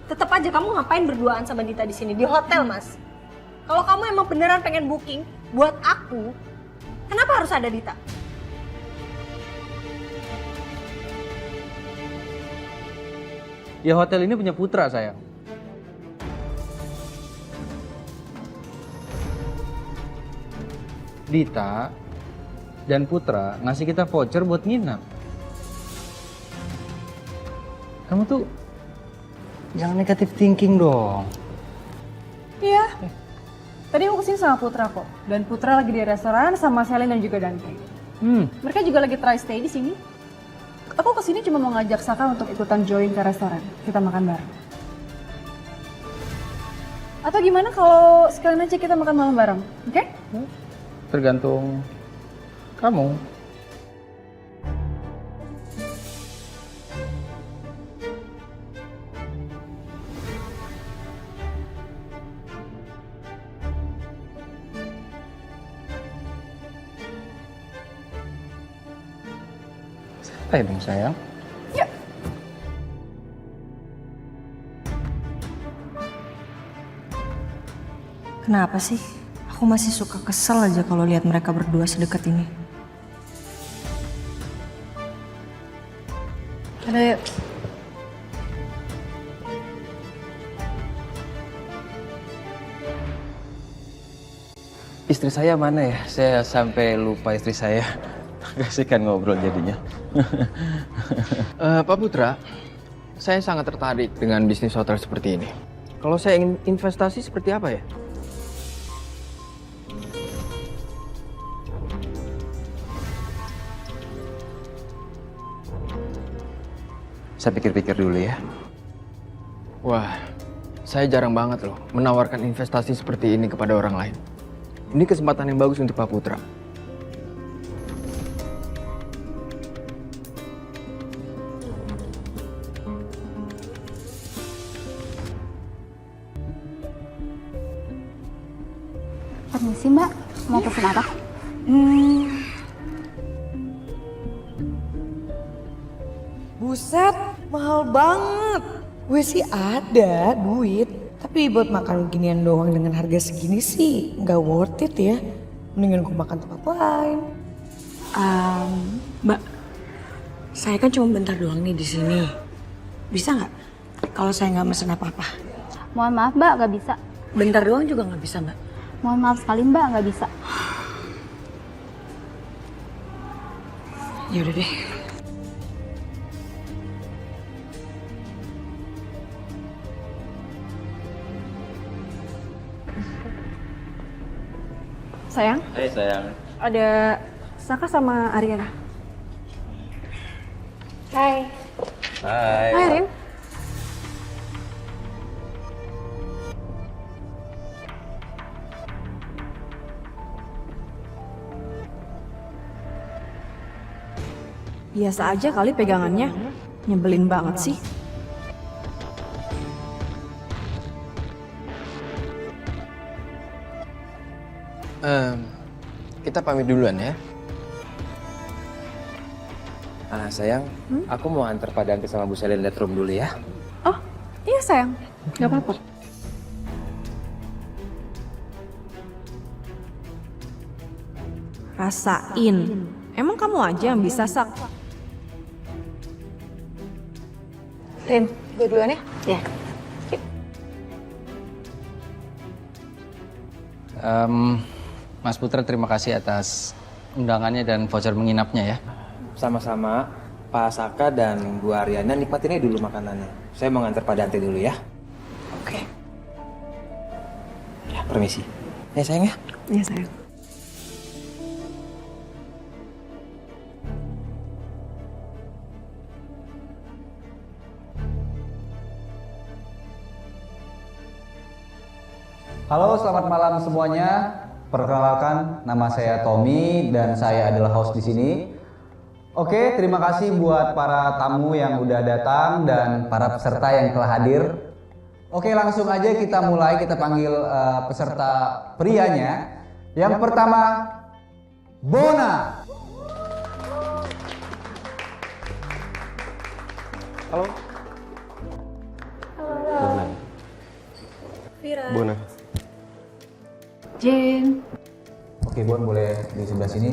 Tetep aja kamu ngapain berduaan sama Dita di sini di hotel Mas? Kalau kamu emang beneran pengen booking buat aku, kenapa harus ada Dita? Ya hotel ini punya Putra sayang. Dita dan Putra ngasih kita voucher buat nginap. Kamu tuh jangan negatif thinking dong. Iya. Tadi aku kesini sama Putra kok. Dan Putra lagi di restoran sama Selin dan juga Dante. Mereka juga lagi try stay di sini. Aku kesini cuma mau ngajak Saka untuk ikutan join ke restoran. Kita makan bareng. Atau gimana kalau sekalian aja kita makan malam bareng, oke? Tergantung kamu. Santai dong sayang. Yuk. Kenapa sih? Aku masih suka kesel aja kalau lihat mereka berdua sedekat ini. Ada yuk. Istri saya mana ya? Saya sampai lupa istri saya. Kasih kan ngobrol jadinya. Pak Putra, Saya sangat tertarik dengan bisnis hotel seperti ini. Kalau saya ingin investasi seperti apa ya? Saya pikir-pikir dulu ya. Wah, saya jarang banget loh menawarkan investasi seperti ini kepada orang lain. Ini kesempatan yang bagus untuk Pak Putra. Permisi Mbak, mau pesen apa? Buset, mahal banget. Gue sih ada duit, tapi buat makan ginian doang dengan harga segini sih nggak worth it ya. Mendingan gue makan tempat lain. Mbak, saya kan cuma bentar doang nih di sini. Bisa nggak? Kalau saya nggak mesen apa-apa. Mohon maaf Mbak, nggak bisa. Bentar doang juga nggak bisa Mbak. Mohon maaf sekali Mbak, nggak bisa. Ya udah deh. Sayang, Hai sayang. ada Saka sama Ariana. Hai. Hai. Hai Rin. Biasa aja kali pegangannya. Nyebelin banget sih. Kita pamit duluan ya. Sayang, aku mau antar Pak Dante sama Bu Selin lihat room dulu ya. Oh, iya sayang. Gak apa-apa. Rasain. Emang kamu aja yang bisa, Sak? Rin, gue duluan ya? Ya. Mas Putra, terima kasih atas undangannya dan voucher menginapnya ya. Sama-sama, Pak Saka dan Bu Ariana nikmatin aja dulu makanannya. Saya mau ngantar Pak Dante dulu ya. Oke. Ya, permisi. Ya sayang ya. Iya sayang. Halo, selamat malam semuanya. Perkenalkan, nama saya Tommy dan saya adalah host di sini. Oke, terima kasih buat para tamu yang udah datang dan para peserta yang telah hadir. Oke, langsung aja kita mulai. Kita panggil peserta prianya. Yang pertama, Bona. Halo. Halo. Vira. Bona. Jen. Oke, Bon boleh di sebelah sini.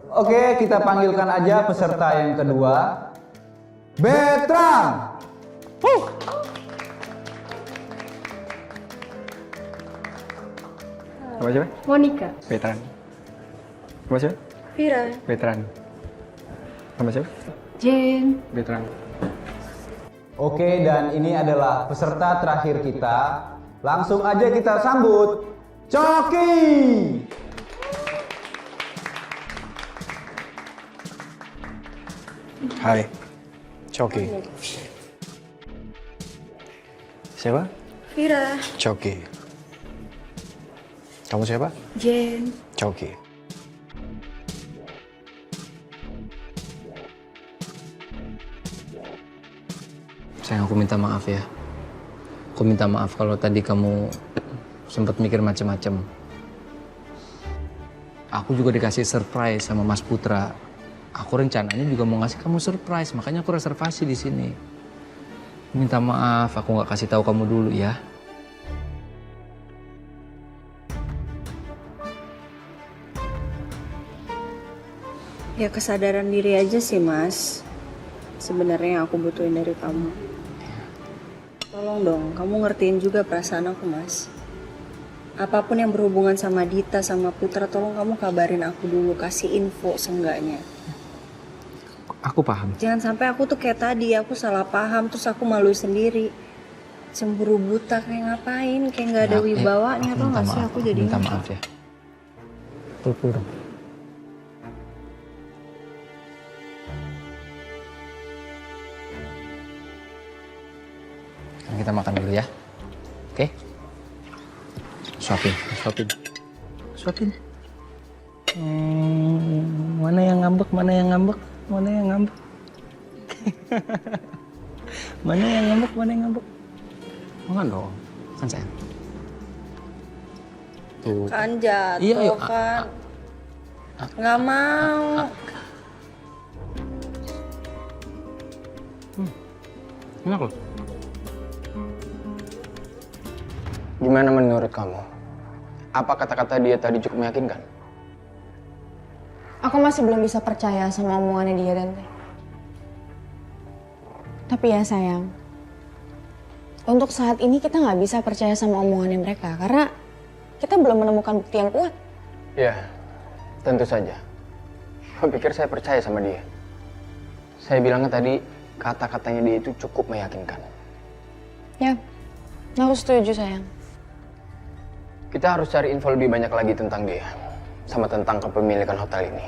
Oke, kita panggilkan aja peserta yang kedua, Betran. Nama siapa? Monica. Betran. Nama siapa? Vira. Betran. Nama siapa? Jen. Betran. Oke, dan ini adalah peserta terakhir kita. Langsung aja kita sambut Coki. Hai. Coki. Siapa? Vira. Coki. Kamu siapa? Jen. Coki. Sayang, aku minta maaf ya. Aku minta maaf kalau tadi kamu sempat mikir macam-macam. Aku juga dikasih surprise sama Mas Putra. Aku rencananya juga mau ngasih kamu surprise, makanya aku reservasi di sini. Minta maaf, aku nggak kasih tahu kamu dulu ya. Ya kesadaran diri aja sih Mas. Sebenarnya yang aku butuhin dari kamu. Tolong dong, kamu ngertiin juga perasaan aku Mas. Apapun yang berhubungan sama Dita, sama Putra, tolong kamu kabarin aku dulu, kasih info seenggaknya. Aku paham. Jangan sampai aku tuh kayak tadi, aku salah paham terus aku malu sendiri. Cemburu buta kayak ngapain, kayak nggak ada wibawanya tuh nggak sih aku jadi. Minta maaf ya. Peluk dong. Sekarang kita makan dulu ya. Oke? Suapin. Mana yang ngambek? Mana yang ngambek? Mana yang ngambek? Makan dong. Kan sayang. Tuh. Kan jatuh Iya, ayo. kan. Nggak mau. Enak loh. Gimana menurut kamu? Apa kata-kata dia tadi cukup meyakinkan? Aku masih belum bisa percaya sama omongannya dia, Dante. Tapi ya sayang, untuk saat ini kita nggak bisa percaya sama omongannya mereka karena kita belum menemukan bukti yang kuat. Ya, tentu saja. Aku pikir saya percaya sama dia. Saya bilangnya tadi, kata-katanya dia itu cukup meyakinkan. Ya, aku setuju sayang. Kita harus cari info lebih banyak lagi tentang dia. Sama tentang kepemilikan hotel ini.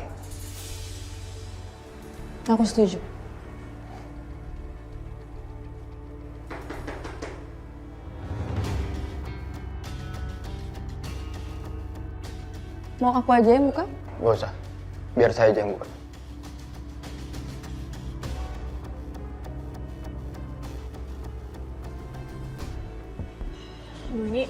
Aku setuju. Mau aku aja yang buka? Gak usah, biar saya aja yang buka. Aduh,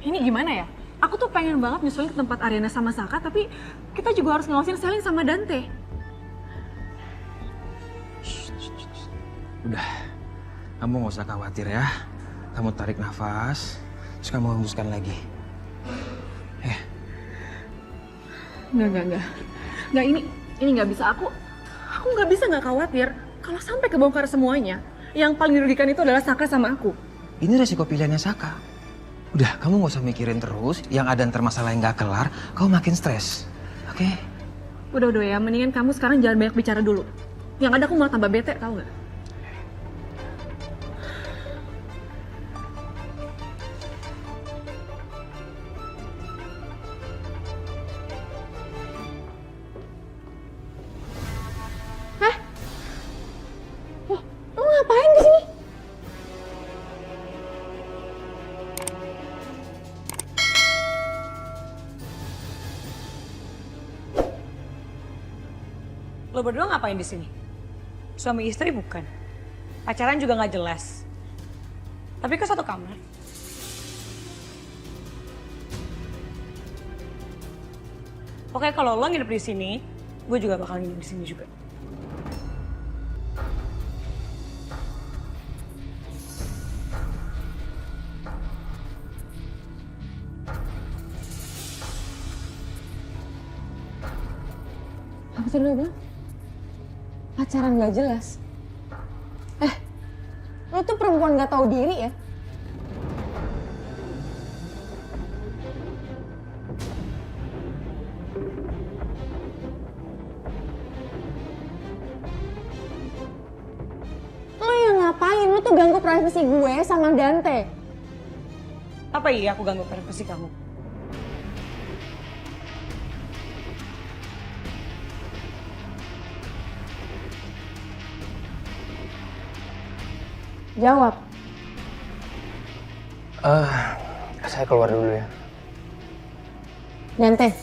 ini gimana ya? Aku tuh pengen banget nyusulin ke tempat Ariana sama Saka, tapi kita juga harus ngawasin Selin sama Dante. Udah, kamu nggak usah khawatir ya. Kamu tarik nafas, terus kamu hembuskan lagi. Enggak, ini nggak bisa. Aku nggak bisa nggak khawatir. Kalau sampai kebongkar semuanya, yang paling dirugikan itu adalah Saka sama aku. Ini resiko pilihannya Saka. Udah, kamu nggak usah mikirin terus. Yang ada ntar masalah yang nggak kelar, kamu makin stres. Oke? Udah ya, mendingan kamu sekarang jangan banyak bicara dulu. Yang ada aku malah tambah bete, tau nggak? Lo ngapain di sini? Lo berdua ngapain di sini? Suami istri bukan? Pacaran juga nggak jelas. Tapi kok satu kamar? Pokoknya kalau lo nginep di sini, gue juga bakal nginep di sini juga. Apa tadi lo bilang? Pacaran gak jelas. Lo tuh perempuan gak tahu diri ya? Lo yang ngapain? Lo tuh ganggu privasi gue sama Dante. Apa iya aku ganggu privasi kamu? Jawab. Saya keluar dulu ya. Dante.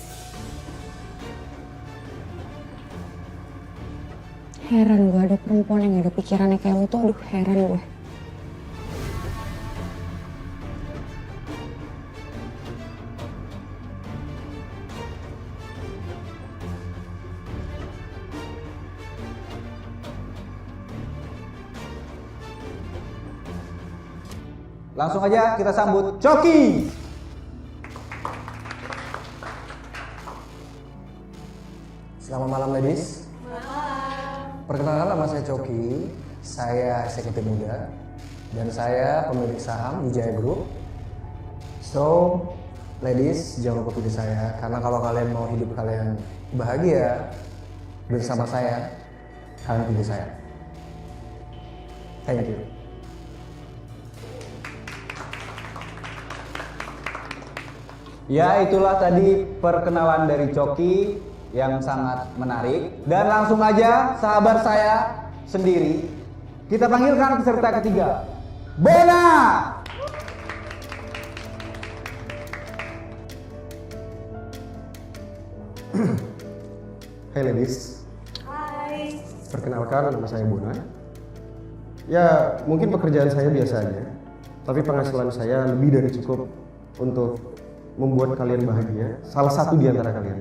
Heran gue ada perempuan yang ada pikirannya kayak lo tuh, aduh heran gue. Langsung aja kita sambut Coki. Selamat malam ladies. Perkenalkan nama saya Coki, saya eksekutif muda dan saya pemilik saham di Jaya Group. So, ladies jangan lupa pilih saya karena kalau kalian mau hidup kalian bahagia bersama saya, kalian tunggu saya. Thank you. Ya, itulah tadi perkenalan dari Coki yang sangat menarik. Dan langsung aja sahabat saya sendiri, kita panggilkan peserta ketiga, Bona! Hai ladies. Hai. Perkenalkan, nama saya Bona. Ya, mungkin pekerjaan saya biasa aja, tapi penghasilan saya lebih dari cukup untuk membuat kalian bahagia, salah satu di antara kalian.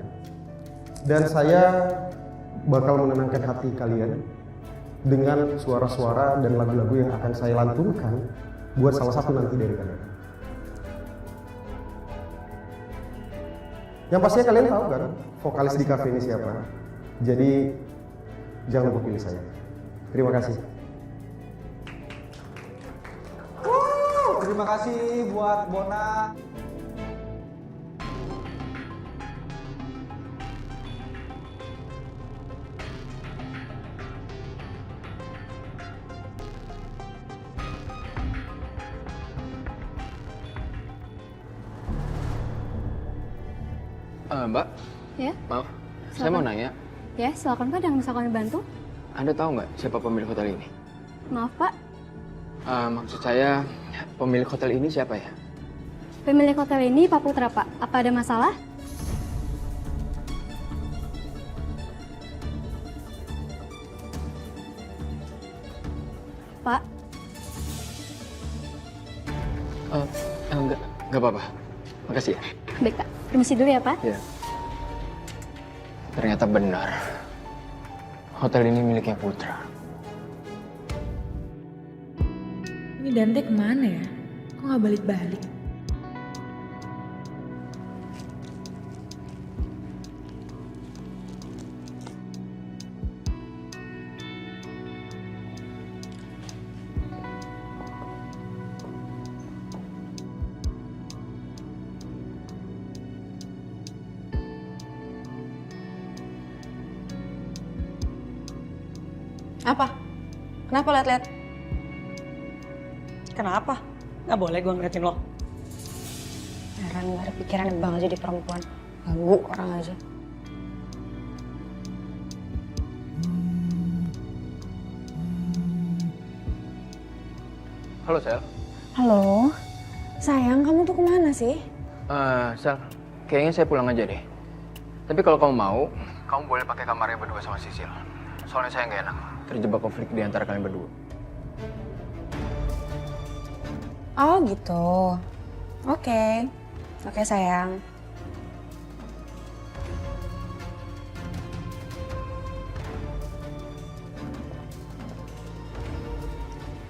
Dan saya bakal menenangkan hati kalian dengan suara-suara dan lagu-lagu yang akan saya lantunkan buat salah satu nanti dari kalian. Yang pastinya kalian tahu kan, vokalis di cafe ini siapa. Jadi, jangan lupa pilih saya. Terima kasih. Terima kasih buat Bona. Mbak, Ya, maaf, saya mau nanya, ya silakan Pak, yang bisa kami bantu. Anda tahu nggak siapa pemilik hotel ini? Maaf Pak, Maksud saya, pemilik hotel ini siapa ya? pemilik hotel ini Pak Putra Pak. Apa ada masalah? Pak, Nggak apa-apa. Makasih ya. baik Pak. Permisi dulu ya Pak. Ya. Ternyata benar. Hotel ini miliknya Putra. Ini Dante kemana ya? Kok nggak balik-balik? Apa? Kenapa liat-liat? Kenapa? Nggak boleh gue ngeliatin lo. Heran, gak ada pikiran banget jadi perempuan. Ganggu orang aja. Halo, Sel. Halo, sayang kamu tuh kemana sih? Sel, kayaknya saya pulang aja deh. Tapi kalau kamu mau, kamu boleh pakai kamarnya berdua sama Sisil. Soalnya saya nggak enak terjebak konflik di antara kalian berdua. Oh gitu. Oke. Oke sayang.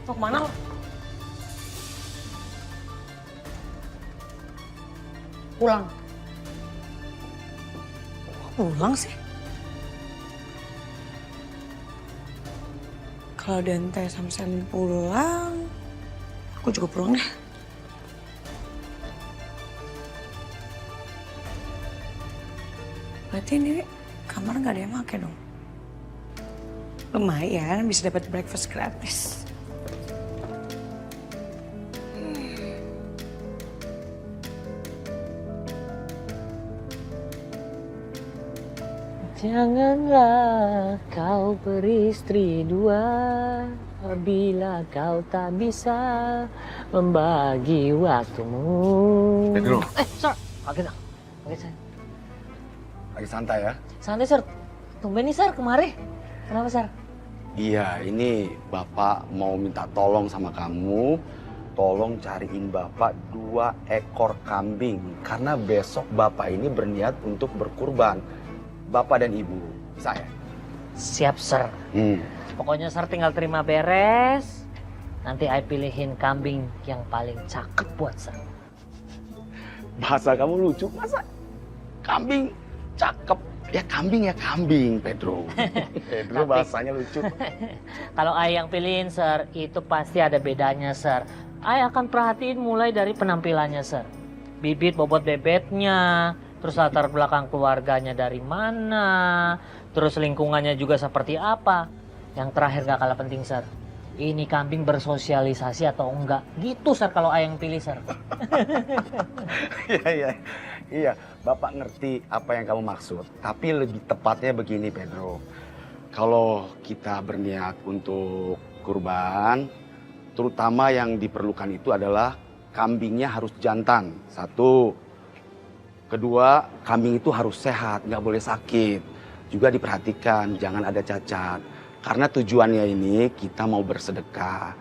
Mau kemana lo? Pulang. Kok pulang sih? Kalau Dante sama Sam pulang, aku juga pulang deh. Berarti ini kamar nggak ada yang pakai dong? Lumayan, bisa dapat breakfast gratis. Janganlah kau beristri dua bila kau tak bisa membagi waktumu. Pedro. Sir, kaget ah. Kaget saya. Lagi santai ya? Santai, Sir. Tumben nih, Sir, kemari. Kenapa, Sir? Iya, ini Bapak mau minta tolong sama kamu. Tolong cariin Bapak 2 ekor kambing. Karena besok Bapak ini berniat untuk berkurban. Bapak dan Ibu, saya. Siap, Sir. Pokoknya Sir tinggal terima beres. Nanti I pilihin kambing yang paling cakep buat Sir. Bahasa kamu lucu, masa kambing cakep? Ya kambing, Pedro. Pedro bahasanya lucu. Kalau I yang pilihin, Sir, itu pasti ada bedanya, Sir. I akan perhatiin mulai dari penampilannya, Sir. Bibit bobot bebeknya, terus latar belakang keluarganya dari mana, terus lingkungannya juga seperti apa. Yang terakhir gak kalah penting, Sir. Ini kambing bersosialisasi atau enggak? Gitu, Sir, kalau ayang pilih, Sir. Iya, Bapak ngerti apa yang kamu maksud. Tapi lebih tepatnya begini, Pedro. Kalau kita berniat untuk kurban, terutama yang diperlukan itu adalah kambingnya harus jantan. Satu. Kedua, kambing itu harus sehat, nggak boleh sakit. Juga diperhatikan, jangan ada cacat. Karena tujuannya ini kita mau bersedekah.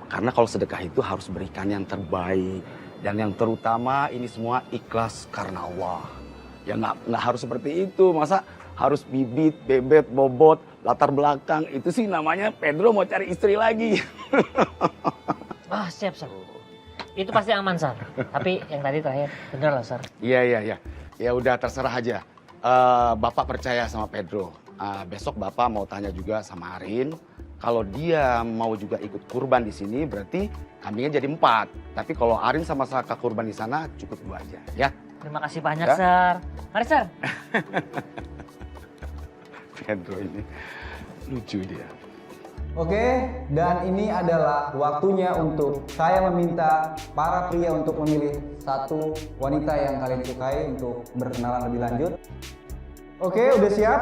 Karena kalau sedekah itu harus berikan yang terbaik. Dan yang terutama ini semua ikhlas karena Allah. Ya nggak harus seperti itu. Masa harus bibit, bebet, bobot, latar belakang. Itu sih namanya Pedro mau cari istri lagi. Siap, Sir. Itu pasti aman, Sir. Tapi yang tadi terakhir, bener lah, Sir. Iya. Ya udah terserah aja. Bapak percaya sama Pedro. Besok Bapak mau tanya juga sama Arin. Kalau dia mau juga ikut kurban di sini, berarti kambingnya jadi 4. Tapi kalau Arin sama Saka kurban di sana, cukup 2 aja, ya. Terima kasih banyak, Sir. Mari, Sir. Pedro ini lucu dia. Oke, dan ini adalah waktunya untuk saya meminta para pria untuk memilih satu wanita yang kalian sukai untuk berkenalan lebih lanjut. Oke, udah siap?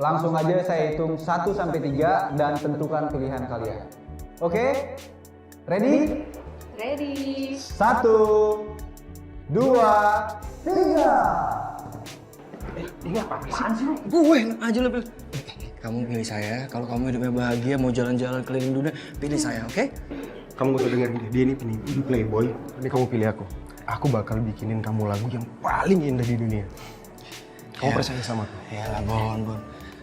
Langsung aja saya hitung 1 sampai 3 dan tentukan pilihan kalian. Oke? Ready? Ready. 1, 2, 3. Ini apaan sih? Gue enak aja lo pilih. Kamu pilih saya, kalau kamu hidupnya bahagia, mau jalan-jalan keliling dunia, pilih saya, oke? Kamu gak usah dengerin dia ini playboy. Ini kamu pilih aku. Aku bakal bikinin kamu lagu yang paling indah di dunia. Kamu percaya sama aku? Yalah, Bon.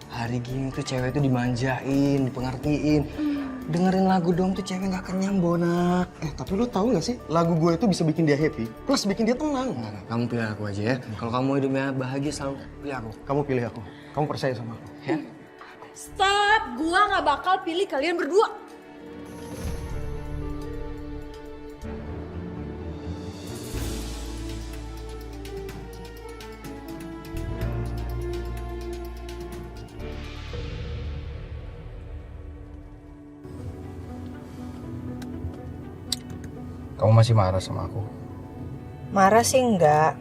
Hari gini tuh cewek tuh dimanjain, dipengertiin. Dengerin lagu dong tuh cewek gak kenyang, Bona. Tapi lu tahu gak sih, lagu gue itu bisa bikin dia happy, plus bikin dia tenang. Enggak, kamu pilih aku aja ya. Kalau kamu hidupnya bahagia, selalu pilih aku. Kamu pilih aku. Kamu percaya sama aku. Ya? Stop, gua nggak bakal pilih kalian berdua. Kamu masih marah sama aku? Marah sih enggak,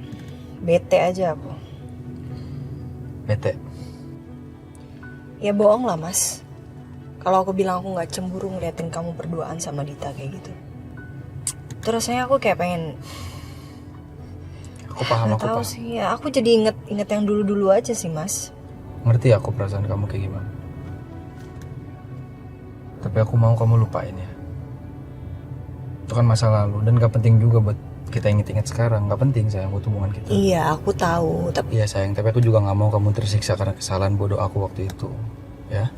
bete aja aku. Bete? Ya bohong lah mas. Kalau aku bilang aku nggak cemburu ngeliatin kamu berduaan sama Dita kayak gitu. Terus rasanya aku kayak pengen. Aku paham, Nggak tahu sih. Ya, aku jadi inget yang dulu aja sih mas. Ngerti aku perasaan kamu kayak gimana. Tapi aku mau kamu lupain ya. Itu kan masa lalu dan gak penting juga buat kita inget-inget sekarang. Gak penting sayang buat hubungan kita. Iya aku tahu tapi. Iya sayang, tapi aku juga gak mau kamu tersiksa karena kesalahan bodoh aku waktu itu. Ya.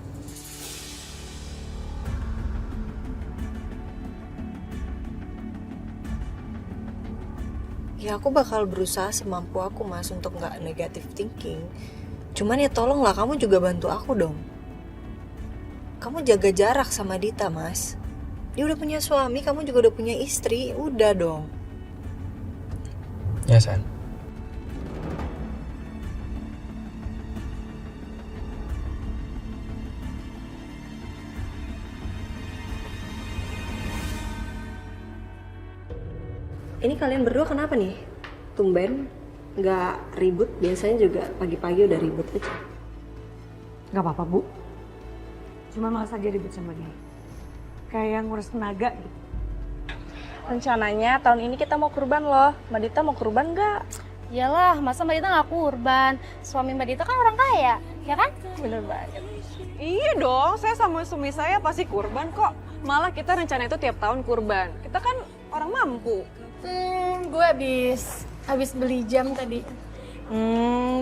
Ya aku bakal berusaha semampu aku mas untuk nggak negative thinking. Cuman ya tolonglah kamu juga bantu aku dong. Kamu jaga jarak sama Dita mas. Dia udah punya suami, kamu juga udah punya istri, udah dong. Ya sayang. Ini kalian berdua kenapa nih? Tumben nggak ribut, biasanya juga pagi-pagi udah ribut aja. Nggak apa-apa, Bu. Cuma malas aja ribut sama dia. Kayak ngurus tenaga gitu. Rencananya tahun ini kita mau kurban loh. Mbak Dita mau kurban nggak? Iyalah, masa Mbak Dita nggak kurban? Suami Mbak Dita kan orang kaya, ya kan? Bener banget. Iya dong, saya sama suami saya pasti kurban kok. Malah kita rencana itu tiap tahun kurban. Kita kan orang mampu. Gue habis beli jam tadi.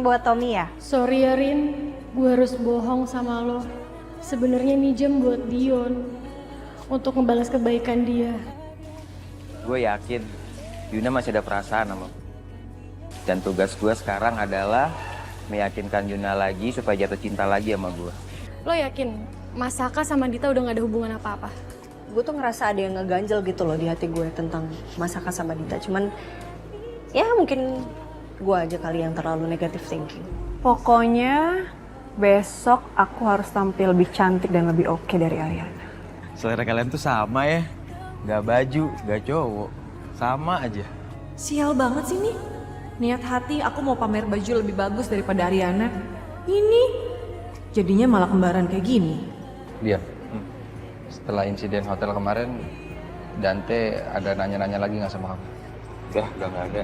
Buat Tommy ya? Sorry ya Rin, gue harus bohong sama lo. Sebenarnya nih jam buat Dion untuk ngebalas kebaikan dia. Gue yakin Yuna masih ada perasaan sama gue. Dan tugas gue sekarang adalah meyakinkan Yuna lagi supaya jatuh cinta lagi sama gue. Lo yakin Mas Saka sama Dita udah gak ada hubungan apa-apa? Gue tuh ngerasa ada yang ngeganjel gitu loh di hati gue tentang Mas Saka sama Dita. Cuman ya mungkin gue aja kali yang terlalu negative thinking. Pokoknya Besok aku harus tampil lebih cantik dan lebih oke dari Ariana. Selera kalian tuh sama ya. Gak baju, gak cowok. Sama aja. Sial banget sih nih. Niat hati aku mau pamer baju lebih bagus daripada Ariana. Ini jadinya malah kembaran kayak gini. Diam. Setelah insiden hotel kemarin, Dante ada nanya-nanya lagi nggak sama kamu? Udah, nggak ada.